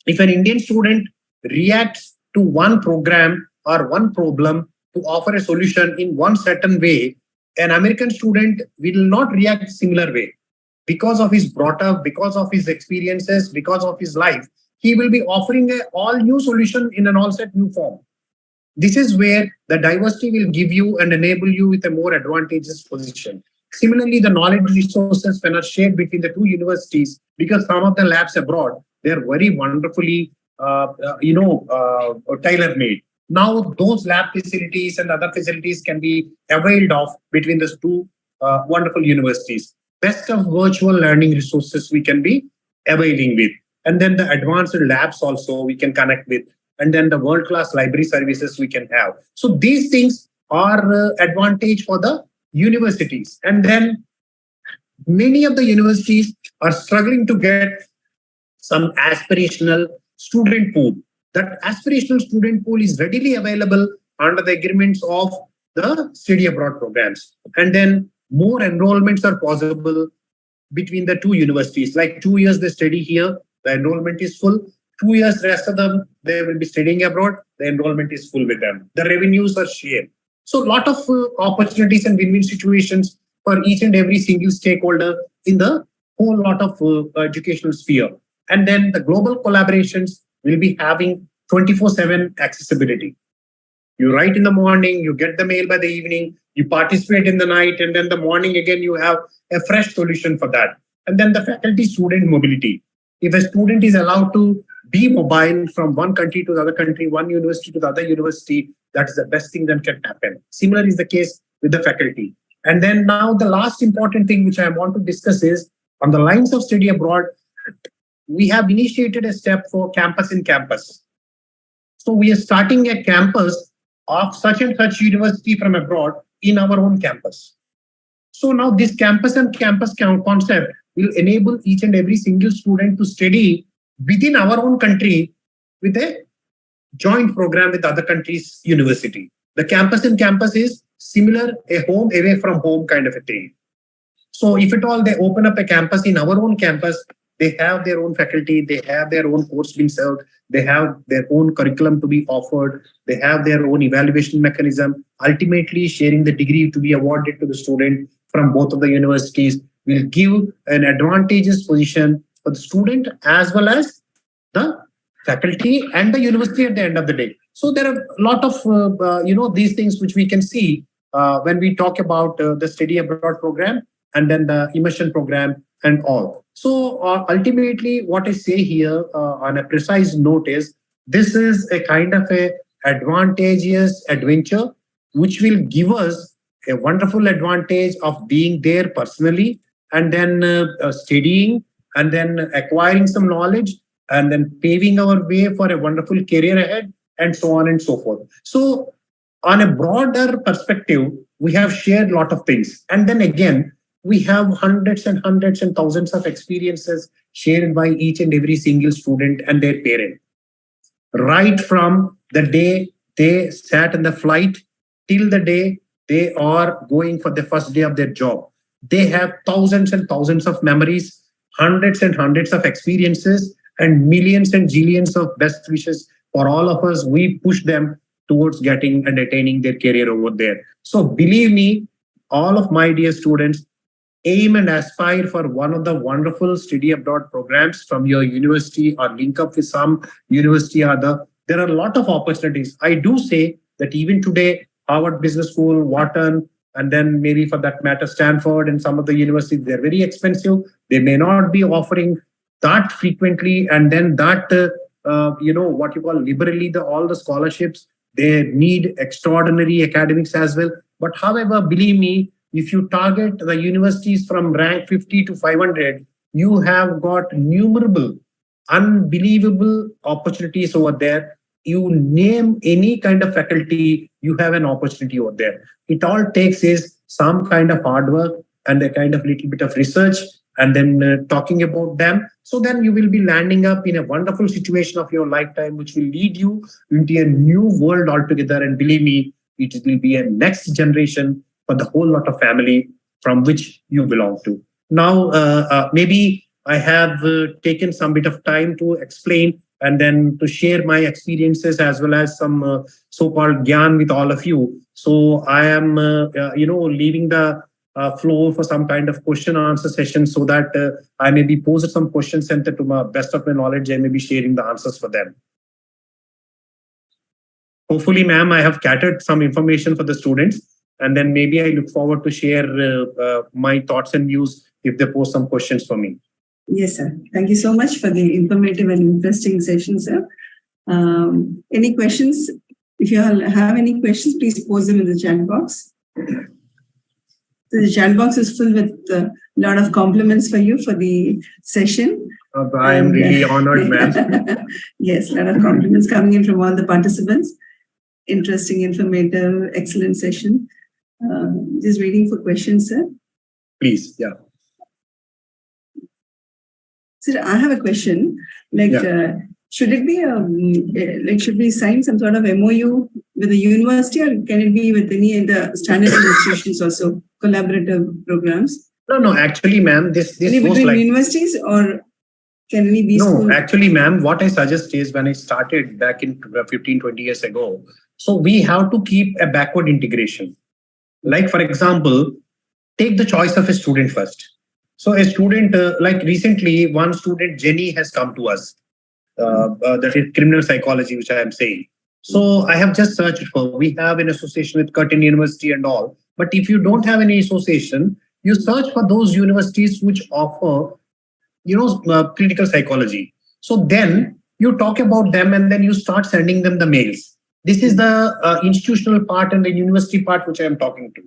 If an Indian student reacts to one program or one problem to offer a solution in one certain way, an American student will not react similar way. Because of his brought up, because of his experiences, because of his life, he will be offering an all new solution in an all set new form. This is where the diversity will give you and enable you with a more advantageous position. Similarly, the knowledge resources when are shared between the two universities, because some of the labs abroad, they are very wonderfully, tailor-made. Now, those lab facilities and other facilities can be availed of between the two wonderful universities. Best of virtual learning resources we can be availing with. And then the advanced labs also we can connect with. And then the world-class library services we can have. So these things are advantage for the universities. And then many of the universities are struggling to get some aspirational student pool. That aspirational student pool is readily available under the agreements of the study abroad programs. And then more enrollments are possible between the two universities. Like 2 years they study here, the enrollment is full. 2 years, rest of them, they will be studying abroad, the enrollment is full with them. The revenues are shared. So a lot of opportunities and win-win situations for each and every single stakeholder in the whole lot of educational sphere. And then the global collaborations, will be having 24/7 accessibility. You write in the morning, you get the mail by the evening, you participate in the night, and then the morning again, you have a fresh solution for that. And then the faculty-student mobility. If a student is allowed to be mobile from one country to the other country, one university to the other university, that is the best thing that can happen. Similar is the case with the faculty. And then now the last important thing which I want to discuss is on the lines of study abroad, we have initiated a step for campus in campus. So we are starting a campus of such and such university from abroad in our own campus. So now this campus and campus concept will enable each and every single student to study within our own country with a joint program with other countries' university. The campus in campus is similar, a home away from home kind of a thing. So if at all they open up a campus in our own campus, they have their own faculty, they have their own course being served, they have their own curriculum to be offered, they have their own evaluation mechanism, ultimately sharing the degree to be awarded to the student from both of the universities will give an advantageous position for the student as well as the faculty and the university at the end of the day. So there are a lot of these things which we can see when we talk about the study abroad program and then the immersion program and all. So ultimately what I say here on a precise note is this is a kind of a advantageous adventure which will give us a wonderful advantage of being there personally and then studying and then acquiring some knowledge and then paving our way for a wonderful career ahead and so on and so forth. So on a broader perspective, we have shared a lot of things. And then again, we have hundreds and thousands of experiences shared by each and every single student and their parent. Right from the day they sat in the flight till the day they are going for the first day of their job. They have thousands and thousands of memories, hundreds and hundreds of experiences, and millions and zillions of best wishes for all of us. We push them towards getting and attaining their career over there. So believe me, all of my dear students, aim and aspire for one of the wonderful study abroad programs from your university or link up with some university or other. There are a lot of opportunities. I do say that even today, Harvard Business School, Wharton, and then maybe for that matter, Stanford and some of the universities, they're very expensive. They may not be offering that frequently. And then that, what you call liberally, all the scholarships, they need extraordinary academics as well. But however, believe me, if you target the universities from rank 50 to 500, you have got numerable, unbelievable opportunities over there. You name any kind of faculty, you have an opportunity over there. It all takes is some kind of hard work and a kind of little bit of research and then talking about them. So then you will be landing up in a wonderful situation of your lifetime, which will lead you into a new world altogether. And believe me, it will be a next generation for the whole lot of family from which you belong to. Now, maybe I have taken some bit of time to explain and then to share my experiences as well as some so-called gyan with all of you. So I am, leaving the floor for some kind of question and answer session so that I may be posed some questions and to my best of my knowledge, I may be sharing the answers for them. Hopefully, ma'am, I have catered some information for the students. And then maybe I look forward to share my thoughts and views if they pose some questions for me. Yes, sir. Thank you so much for the informative and interesting session, sir. Any questions? If you have any questions, please post them in the chat box. The chat box is filled with a lot of compliments for you for the session. I am really honored, ma'am. Yes, a lot of compliments coming in from all the participants. Interesting, informative, excellent session. Just waiting for questions, sir. Please, yeah. Sir, I have a question. Should it be should we sign some sort of MOU with the university, or can it be with any of the standard institutions also, collaborative programs? No. Actually, ma'am, this any goes between like universities, or can any be? No, school? Actually, ma'am, what I suggest is when I started back in 15, 20 years ago, so we have to keep a backward integration. Like, for example, take the choice of a student first. So a student, like recently, one student, Jenny, has come to us. that is criminal psychology, which I am saying. So I have just searched for, we have an association with Curtin University and all. But if you don't have any association, you search for those universities which offer, critical psychology. So then you talk about them and then you start sending them the mails. This is the institutional part and the university part which I am talking to.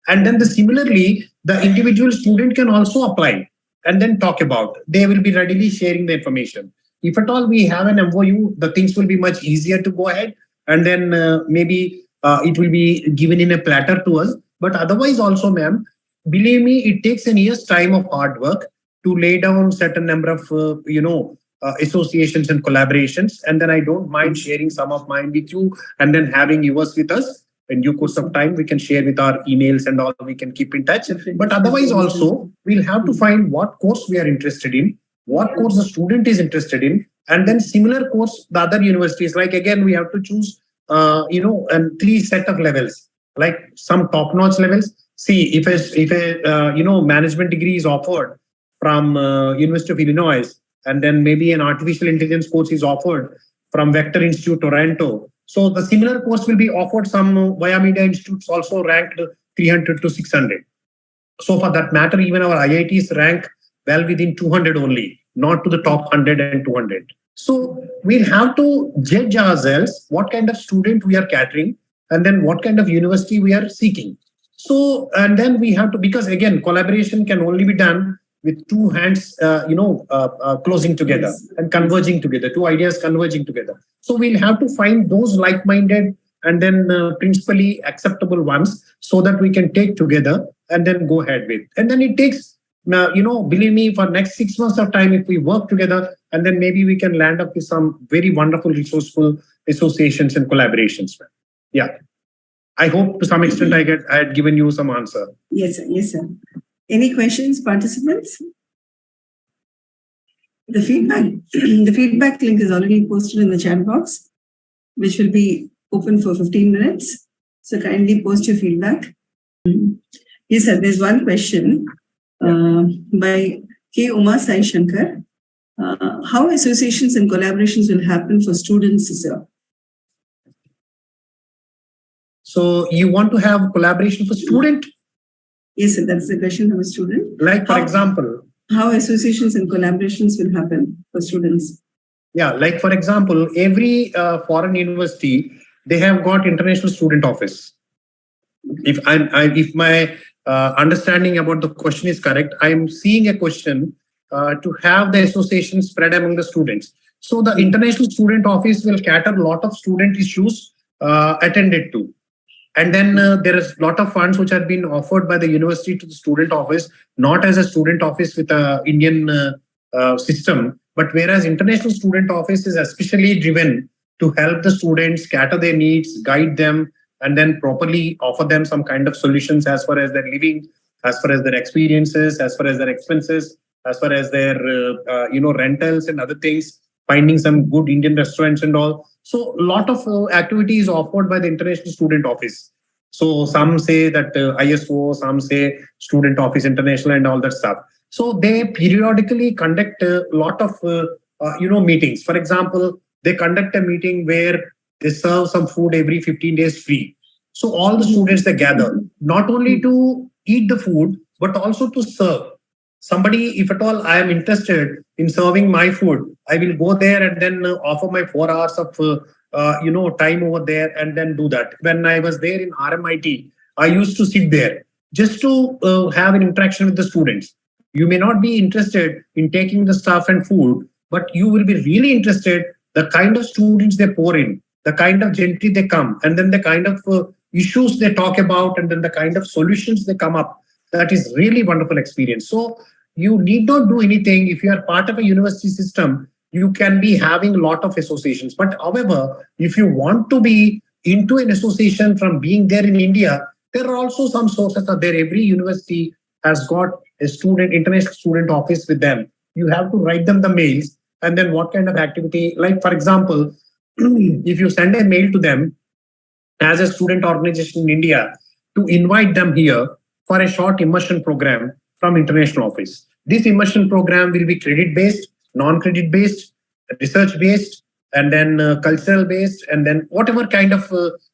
And then similarly, the individual student can also apply and then talk about. They will be readily sharing the information. If at all we have an MOU, the things will be much easier to go ahead. And then maybe it will be given in a platter to us. But otherwise also, ma'am, believe me, it takes a year's time of hard work to lay down certain number of, associations and collaborations. And then I don't mind sharing some of mine with you and then having yours with us. In due course of time, we can share with our emails and all, we can keep in touch. But otherwise also, we'll have to find what course we are interested in, what course the student is interested in, and then similar course, the other universities, like again, we have to choose, and 3 set of levels, like some top-notch levels. See, if a management degree is offered from University of Illinois, and then maybe an artificial intelligence course is offered from Vector Institute, Toronto. So the similar course will be offered some via media institutes also ranked 300 to 600. So for that matter, even our IITs rank well within 200 only, not to the top 100 and 200. So we'll have to judge ourselves what kind of student we are catering and then what kind of university we are seeking. So, and then we have to, because again, collaboration can only be done with 2 hands, closing together and converging together, 2 ideas converging together. So we'll have to find those like-minded and then principally acceptable ones so that we can take together and then go ahead with. And then it takes, believe me, for next 6 months of time, if we work together, and then maybe we can land up with some very wonderful, resourceful associations and collaborations. Yeah. I hope to some extent I had given you some answer. Yes, sir. Yes, sir. Any questions, participants? The feedback link is already posted in the chat box, which will be open for 15 minutes. So kindly post your feedback. Yes, sir. There's one question by K. Uma Sai Shankar. How associations and collaborations will happen for students, sir? So you want to have collaboration for student? Yes, sir. That's the question from a student. Like, for example, how associations and collaborations will happen for students? Yeah, like for example, every foreign university, they have got international student office. If my understanding about the question is correct, I'm seeing a question to have the association spread among the students. So the international student office will cater a lot of student issues attended to. And then there is a lot of funds which have been offered by the university to the student office, not as a student office with an Indian system, but whereas international student office is especially driven to help the students, cater their needs, guide them, and then properly offer them some kind of solutions as far as their living, as far as their experiences, as far as their expenses, as far as their rentals and other things, finding some good Indian restaurants and all. So a lot of activities offered by the International Student Office. So some say that ISO, some say Student Office International and all that stuff. So they periodically conduct a lot of meetings. For example, they conduct a meeting where they serve some food every 15 days free. So all the students, they gather, not only to eat the food, but also to serve. Somebody, if at all I am interested in serving my food, I will go there and then offer my 4 hours of time over there and then do that. When I was there in RMIT, I used to sit there just to have an interaction with the students. You may not be interested in taking the stuff and food, but you will be really interested the kind of students they pour in, the kind of gentry they come, and then the kind of issues they talk about, and then the kind of solutions they come up. That is really wonderful experience. So you need not do anything. If you are part of a university system, you can be having a lot of associations. But however, if you want to be into an association from being there in India, there are also some sources are there. Every university has got a international student office with them. You have to write them the mails and then what kind of activity, like for example, if you send a mail to them as a student organization in India to invite them here for a short immersion program from international office. This immersion program will be credit-based, non-credit-based, research-based, and then cultural-based, and then whatever kind of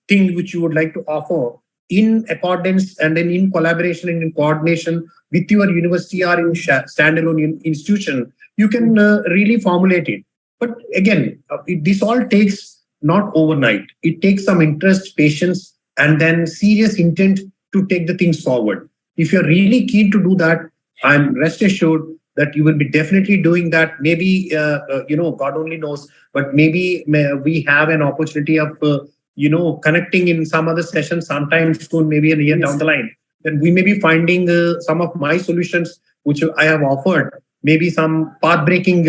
thing which you would like to offer in accordance and then in collaboration and in coordination with your university or in standalone institution, you can really formulate it. But again, this all takes not overnight. It takes some interest, patience, and then serious intent to take the things forward. If you're really keen to do that, I'm rest assured that you will be definitely doing that. Maybe, God only knows, but maybe we have an opportunity of, connecting in some other session sometime soon, maybe a year down the line. Then we may be finding some of my solutions, which I have offered, maybe some path-breaking,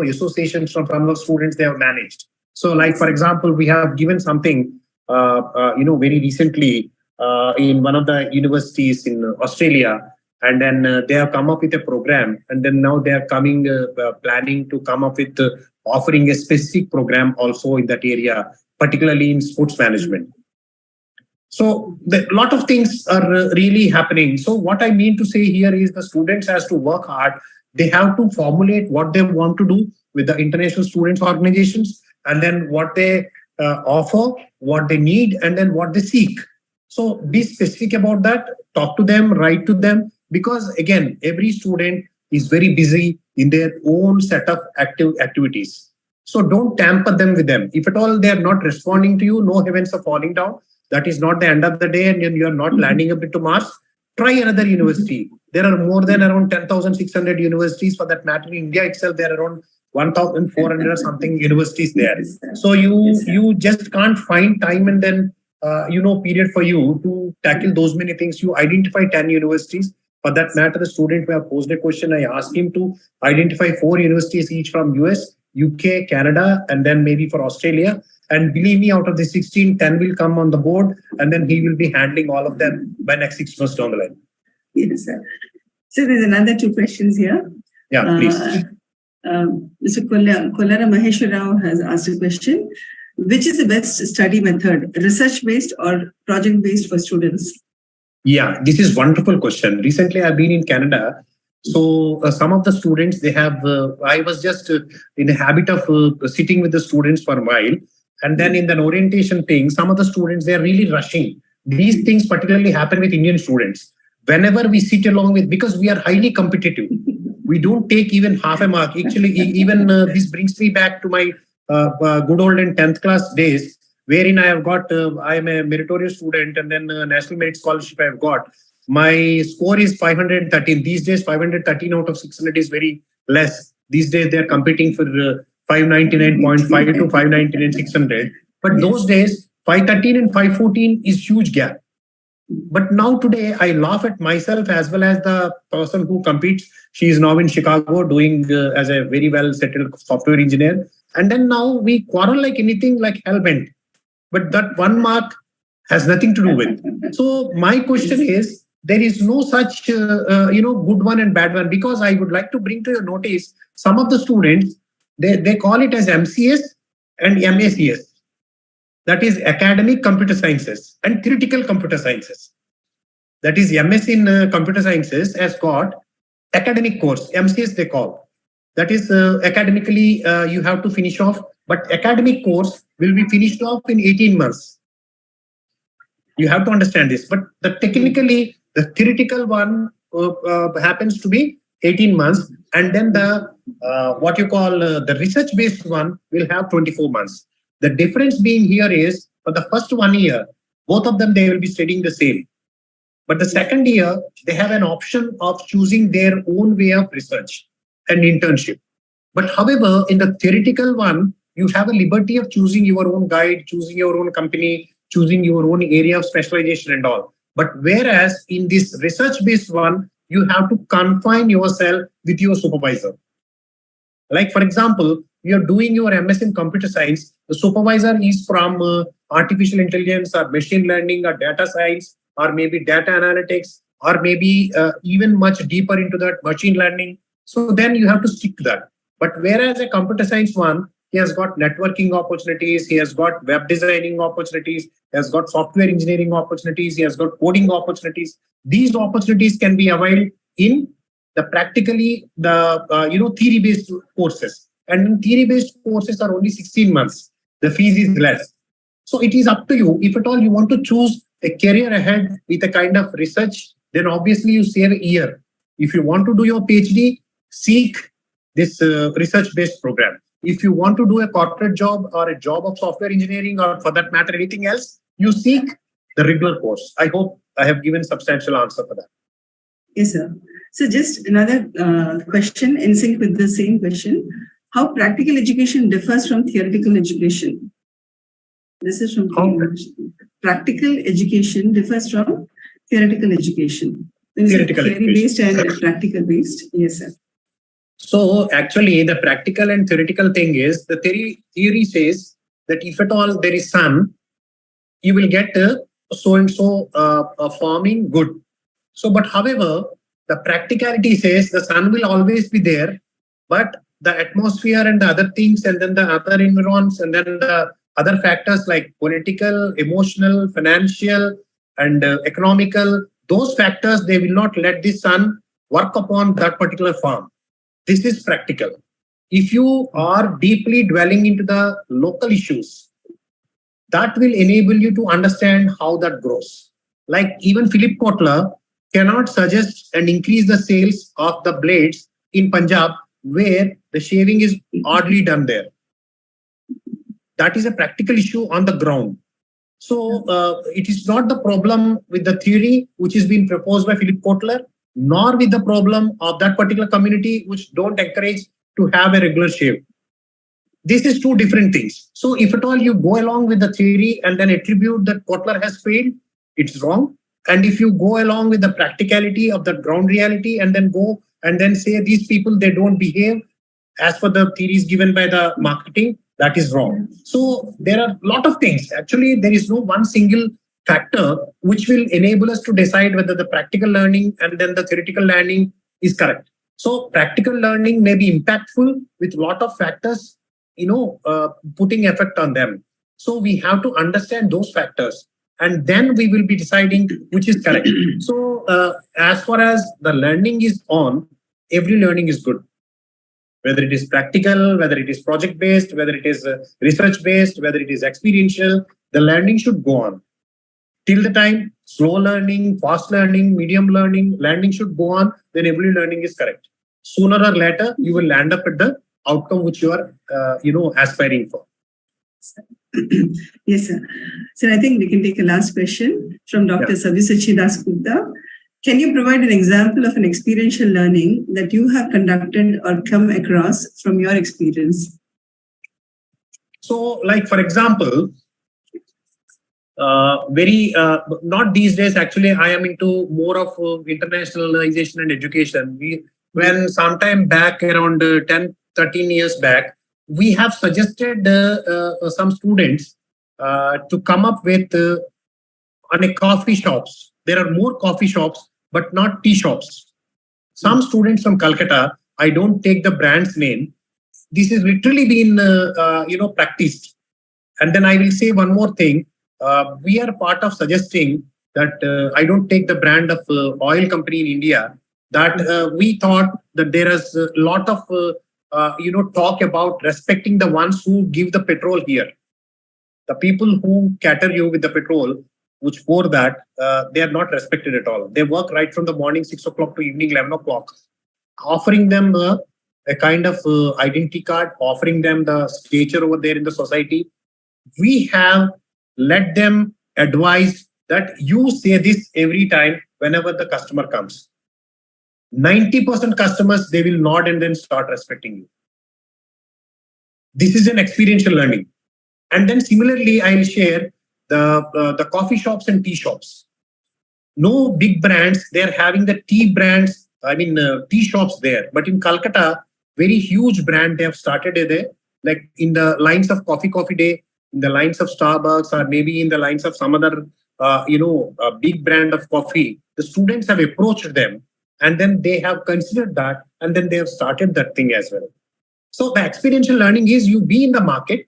associations from the students they have managed. So like, for example, we have given something, very recently in one of the universities in Australia, and then they have come up with a program, and then now they are coming, planning to come up with offering a specific program also in that area, particularly in sports management. So a lot of things are really happening. So what I mean to say here is the students has to work hard. They have to formulate what they want to do with the international students organizations, and then what they offer, what they need, and then what they seek. So be specific about that, talk to them, write to them, because again, every student is very busy in their own set of activities. So don't tamper them with them. If at all they are not responding to you, no heavens are falling down. That is not the end of the day, and you are not landing up into Mars. Try another university. There are more than around 10,600 universities. For that matter, in India itself, there are around 1,400 or something universities there. So you just can't find time and then period for you to tackle those many things. You identify 10 universities. For that matter, the student who have posed a question, I asked him to identify 4 universities each from US, UK, Canada, and then maybe for Australia. And believe me, out of the 16, 10 will come on the board, and then he will be handling all of them by next 6 months down the line. Yes, sir. So there's another 2 questions here. Yeah, please. Mr. Kollara Maheshwar Rao has asked a question. Which is the best study method, research-based or project-based for students? Yeah, this is a wonderful question. Recently, I've been in Canada. So some of the students, they have, I was just in the habit of sitting with the students for a while. And then in the orientation thing, some of the students, they're really rushing. These things particularly happen with Indian students. Whenever we sit along with, because we are highly competitive, we don't take even half a mark. Actually, even this brings me back to my good old and 10th class days, wherein I have got, I am a meritorious student, and then National Merit Scholarship I have got. My score is 513. These days, 513 out of 600 is very less. These days, they are competing for 599.5 to 599 600. But those days, 513 and 514 is huge gap. But now today, I laugh at myself as well as the person who competes. She is now in Chicago doing as a very well settled software engineer. And then now we quarrel like anything, like hell-bent. But that 1 mark has nothing to do with. So my question is, there is no such, good one and bad one, because I would like to bring to your notice some of the students, they call it as MCS and MACS. That is academic computer sciences and theoretical computer sciences. That is MS in computer sciences has got academic course, MCS they call. That is academically you have to finish off, but academic course will be finished off in 18 months. You have to understand this, but technically the theoretical one happens to be 18 months, and then the what you call the research-based one will have 24 months. The difference being here is for the first 1 year, both of them, they will be studying the same. But the second year, they have an option of choosing their own way of research and internship. But however, in the theoretical one, you have a liberty of choosing your own guide, choosing your own company, choosing your own area of specialization and all. But whereas in this research-based one, you have to confine yourself with your supervisor. Like, for example, you're doing your MS in computer science, the supervisor is from artificial intelligence or machine learning or data science or maybe data analytics or maybe even much deeper into that machine learning. So then you have to stick to that. But whereas a computer science one, he has got networking opportunities, he has got web designing opportunities, he has got software engineering opportunities, he has got coding opportunities. These opportunities can be availed in the practically the theory-based courses. And in theory-based courses are only 16 months. The fees is less. So it is up to you. If at all you want to choose a career ahead with a kind of research, then obviously you save a year. If you want to do your PhD, seek this research-based program. If you want to do a corporate job or a job of software engineering or for that matter anything else, you seek the regular course. I hope I have given substantial answer for that. Yes, sir. So just another question in sync with the same question. How practical education differs from theoretical education? This is from practical education differs from theoretical education. Theory-based and practical-based. Yes, sir. So actually, the practical and theoretical thing is the theory says that if at all there is sun, you will get so and so forming good. So, but however, the practicality says the sun will always be there, but the atmosphere and the other things, and then the other environs, and then the other factors like political, emotional, financial, and economical, those factors, they will not let the sun work upon that particular farm. This is practical. If you are deeply dwelling into the local issues, that will enable you to understand how that grows. Like even Philip Kotler cannot suggest and increase the sales of the blades in Punjab where the shaving is oddly done there. That is a practical issue on the ground. So it is not the problem with the theory which is being proposed by Philip Kotler, nor with the problem of that particular community which don't encourage to have a regular shave. This is two different things. So if at all you go along with the theory and then attribute that Kotler has failed, it's wrong. And if you go along with the practicality of the ground reality and then go and then say these people, they don't behave as per the theories given by the marketing, that is wrong. So there are a lot of things. Actually, there is no one single factor which will enable us to decide whether the practical learning and then the theoretical learning is correct. So practical learning may be impactful with a lot of factors, putting effect on them. So we have to understand those factors and then we will be deciding which is correct. So as far as the learning is on, every learning is good. Whether it is practical, whether it is project-based, whether it is research-based, whether it is experiential, the learning should go on. Till the time, slow learning, fast learning, medium learning should go on, then every learning is correct. Sooner or later, you will land up at the outcome which you are, aspiring for. Yes, sir. So I think we can take a last question from Dr. Sabyasachi Dasgupta. Can you provide an example of an experiential learning that you have conducted or come across from your experience? So, like for example, not these days, actually, I am into more of internationalization and education. When sometime back around 10, 13 years back, we have suggested some students to come up with on a coffee shops. There are more coffee shops, but not tea shops. Some students from Calcutta, I don't take the brand's name. This has literally been, practiced. And then I will say one more thing. We are part of suggesting that I don't take the brand of oil company in India, that we thought that there is a lot of, talk about respecting the ones who give the petrol here. The people who cater you with the petrol, which pour that, they are not respected at all. They work right from the morning 6 o'clock to evening 11 o'clock, offering them a kind of identity card, offering them the stature over there in the society. We have let them advise that you say this every time whenever the customer comes. 90% customers, they will nod and then start respecting you. This is an experiential learning. And then similarly, I'll share the coffee shops and tea shops. No big brands, they're having the tea brands, tea shops there. But in Calcutta, very huge brand they have started there, like in the lines of Coffee Day, in the lines of Starbucks, or maybe in the lines of some other, big brand of coffee. The students have approached them and then they have considered that and then they have started that thing as well. So the experiential learning is you be in the market,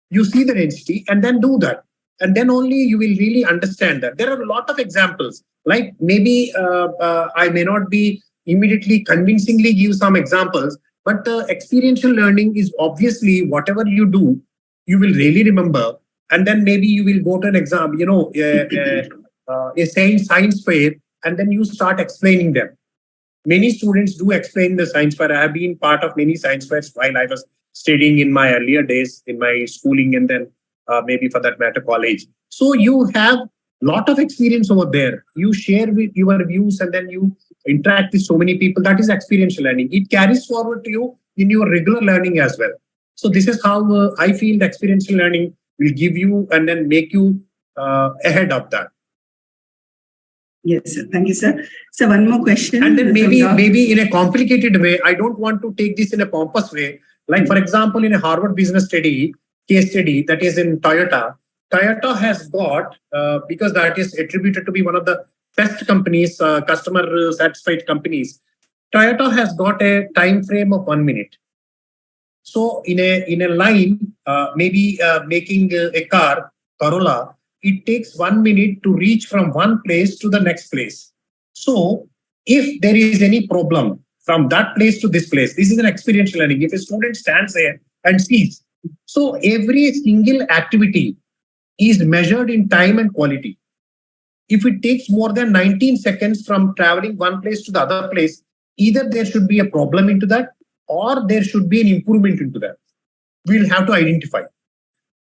you see the density and then do that. And then only you will really understand that. There are a lot of examples. Like maybe I may not be immediately convincingly give some examples, But experiential learning is obviously whatever you do, you will really remember. And then maybe you will go to an exam, a science fair, and then you start explaining them. Many students do explain the science fair. I have been part of many science fairs while I was studying in my earlier days, in my schooling, and then maybe for that matter, college. So you have lot of experience over there. You share with your views and then you interact with so many people. That is experiential learning. It carries forward to you in your regular learning as well. So this is how I feel the experiential learning will give you and then make you ahead of that. Yes, sir. Thank you, sir. So one more question. And then maybe in a complicated way, I don't want to take this in a pompous way. Like, for example, in a Harvard business study, case study that is in Toyota, Toyota has got, because that is attributed to be one of the best companies, customer satisfied companies, Toyota has got a time frame of 1 minute. So in a line, maybe making a car, Corolla, it takes 1 minute to reach from one place to the next place. So if there is any problem from that place to this place, this is an experiential learning. If a student stands there and sees, so every single activity is measured in time and quality. If it takes more than 19 seconds from traveling one place to the other place, either there should be a problem into that or there should be an improvement into that. We'll have to identify.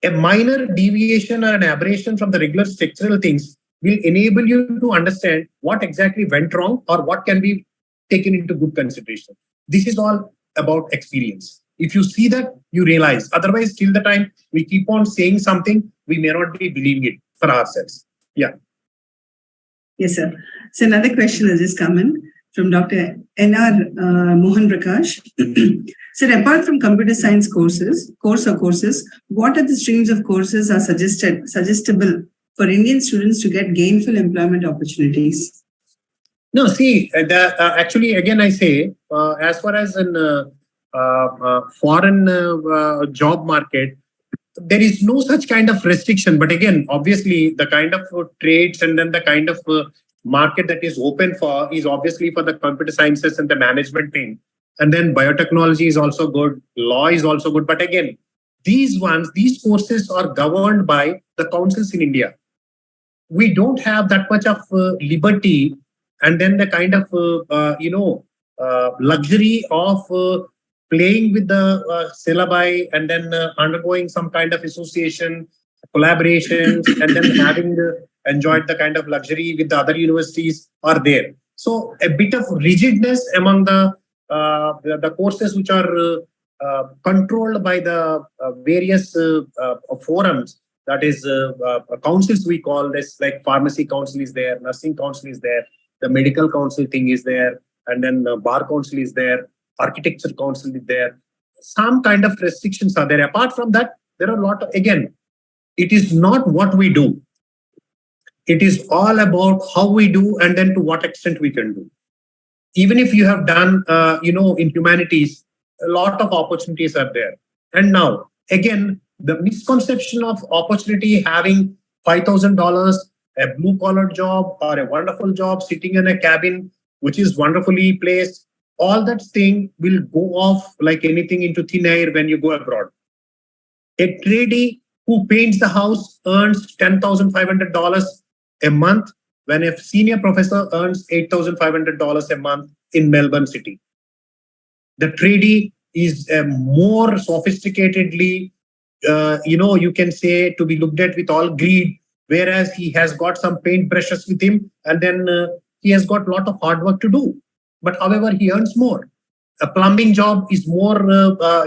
A minor deviation or an aberration from the regular structural things will enable you to understand what exactly went wrong or what can be taken into good consideration. This is all about experience. If you see that, you realize. Otherwise, till the time we keep on saying something, we may not be believing it for ourselves. Yeah. Yes, sir. So another question has just come in from Dr. N.R. Mohan Prakash. Sir, apart from computer science courses, what are the streams of courses are suggestible for Indian students to get gainful employment opportunities? No, see, actually, again, I say, as far as in foreign job market, there is no such kind of restriction. But again, obviously, the kind of trades and then the kind of market that is open for is obviously for the computer sciences and the management thing. And then biotechnology is also good. Law is also good. But again, these courses are governed by the councils in India. We don't have that much of liberty and then the kind of, luxury of playing with the syllabi and then undergoing some kind of association, collaborations, and then having enjoyed the kind of luxury with the other universities are there. So a bit of rigidness among the courses which are controlled by the various forums, that is councils we call this, like pharmacy council is there, nursing council is there, the medical council thing is there, and then the bar council is there, architecture council is there. Some kind of restrictions are there. Apart from that, there are a lot of, again, it is not what we do. It is all about how we do and then to what extent we can do. Even if you have done, in humanities, a lot of opportunities are there. And now, again, the misconception of opportunity having $5,000, a blue-collar job or a wonderful job sitting in a cabin, which is wonderfully placed, all that thing will go off like anything into thin air when you go abroad. A tradie who paints the house earns $10,500 a month when a senior professor earns $8,500 a month in Melbourne City. The tradie is a more sophisticatedly, you can say, to be looked at with all greed, whereas he has got some paint brushes with him and then he has got a lot of hard work to do. But however, he earns more. A plumbing job is more,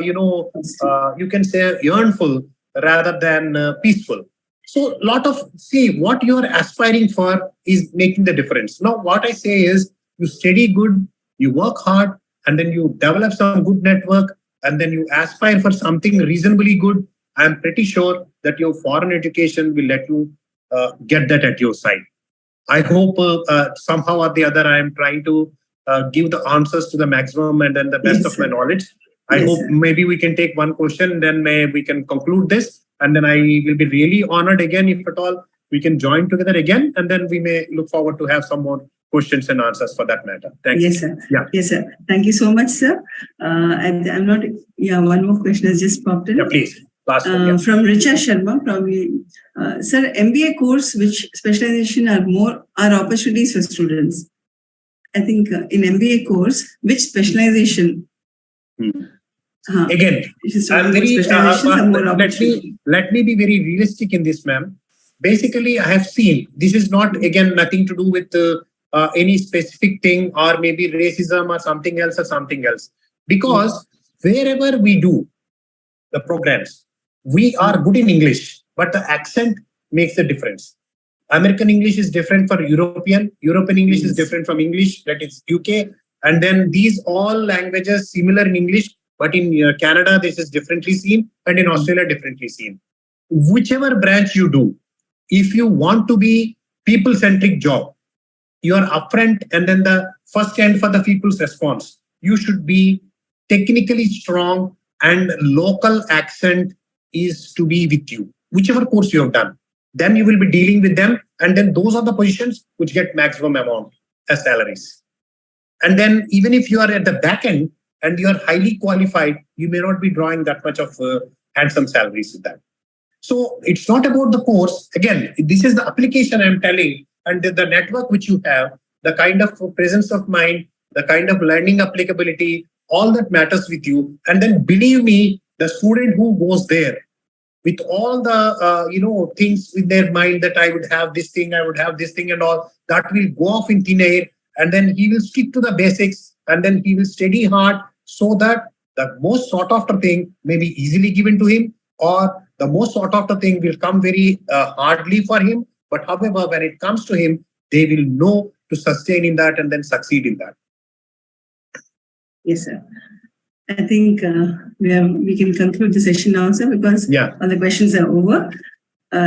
you can say, yearnful rather than peaceful. So what you're aspiring for is making the difference. Now, what I say is you study good, you work hard, and then you develop some good network, and then you aspire for something reasonably good. I'm pretty sure that your foreign education will let you get that at your side. I hope somehow or the other, I am trying to give the answers to the maximum and then the best of my knowledge. I hope maybe we can take one question, then we can conclude this. And then I will be really honored again if at all we can join together again. And then we may look forward to have some more questions and answers for that matter. Thank you. Yes, sir. Yeah. Yes, sir. Thank you so much, sir. And I'm not, one more question has just popped in. Yeah, please. Last one, yeah. From Richa Sharma, probably. Sir, MBA course, which specialization are opportunities for students? I think in MBA course, which specialization? Again, I'm very, let me be very realistic in this, ma'am. Basically, I have seen, this is not, again, nothing to do with any specific thing or maybe racism or something else. Because wherever we do the programs, we are good in English, but the accent makes a difference. American English is different for European English is different from English, that is UK. And then these all languages similar in English, but in Canada, this is differently seen, and in Australia, differently seen. Whichever branch you do, if you want to be people-centric job, you are upfront and then the first hand for the people's response. You should be technically strong and local accent is to be with you. Whichever course you have done, then you will be dealing with them. And then those are the positions which get maximum amount as salaries. And then even if you are at the back end and you are highly qualified, you may not be drawing that much of handsome salaries with that. So it's not about the course. Again, this is the application I'm telling, and the network which you have, the kind of presence of mind, the kind of learning applicability, all that matters with you. And then believe me, the student who goes there with all the things in their mind that I would have this thing, I would have this thing and all, that will go off in thin air, and then he will stick to the basics, and then he will study hard so that the most sought after thing may be easily given to him, or the most sought after thing will come very hardly for him. But however, when it comes to him, they will know to sustain in that and then succeed in that. Yes, sir. I think we can conclude the session now, sir, because all the questions are over.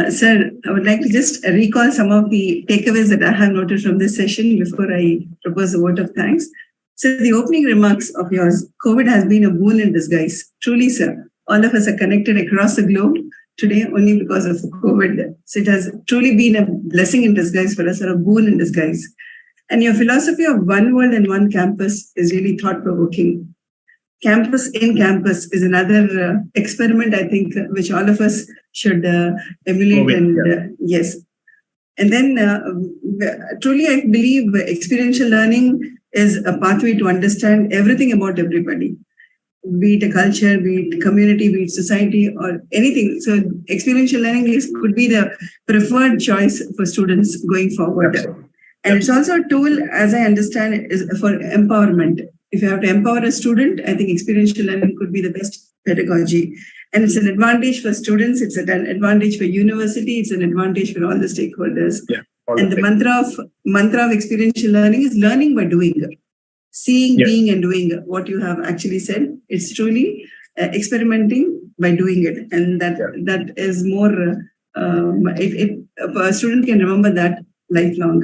Sir, I would like to just recall some of the takeaways that I have noted from this session before I propose a vote of thanks. So the opening remarks of yours, COVID has been a boon in disguise. Truly, sir, all of us are connected across the globe today only because of COVID. So it has truly been a blessing in disguise for us, or a boon in disguise. And your philosophy of one world and one campus is really thought-provoking. Campus in campus is another experiment, I think, which all of us should emulate. Yes. And then truly, I believe experiential learning is a pathway to understand everything about everybody, be it a culture, be it community, be it society, or anything. So experiential learning could be the preferred choice for students going forward. Absolutely. And it's also a tool, as I understand, is for empowerment. If you have to empower a student, I think experiential learning could be the best pedagogy. And it's an advantage for students, it's an advantage for university, it's an advantage for all the stakeholders. And the mantra of experiential learning is learning by doing. Seeing, being, and doing what you have actually said. It's truly experimenting by doing it. And that is more, a student can remember that lifelong.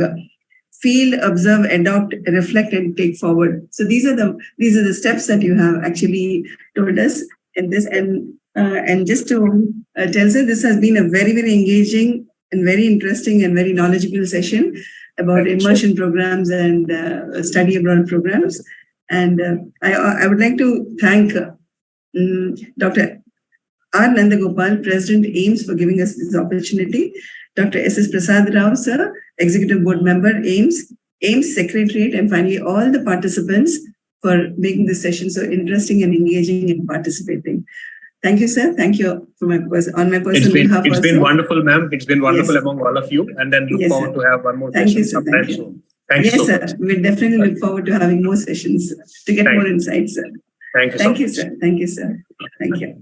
Feel, observe, adopt, reflect, and take forward. So these are the steps that you have actually told us in this. And just to tell you, this has been a very, very engaging and very interesting and very knowledgeable session about immersion programs and study abroad programs. And I would like to thank Dr. R. Nandagopal, President AIMS, for giving us this opportunity. Dr. S.S. Prasad Rao, sir, Executive Board Member, AIMS Secretariat, and finally all the participants for making this session so interesting and engaging and participating. Thank you, sir. Thank you on my personal behalf. It's been wonderful, ma'am. It's been wonderful among all of you. And then look forward to have one more session sometime soon. Thank you so much. Sir. We definitely look forward to having more sessions to get more insights, sir. Thank you, Thank you, sir. Thank you, sir. Thank you.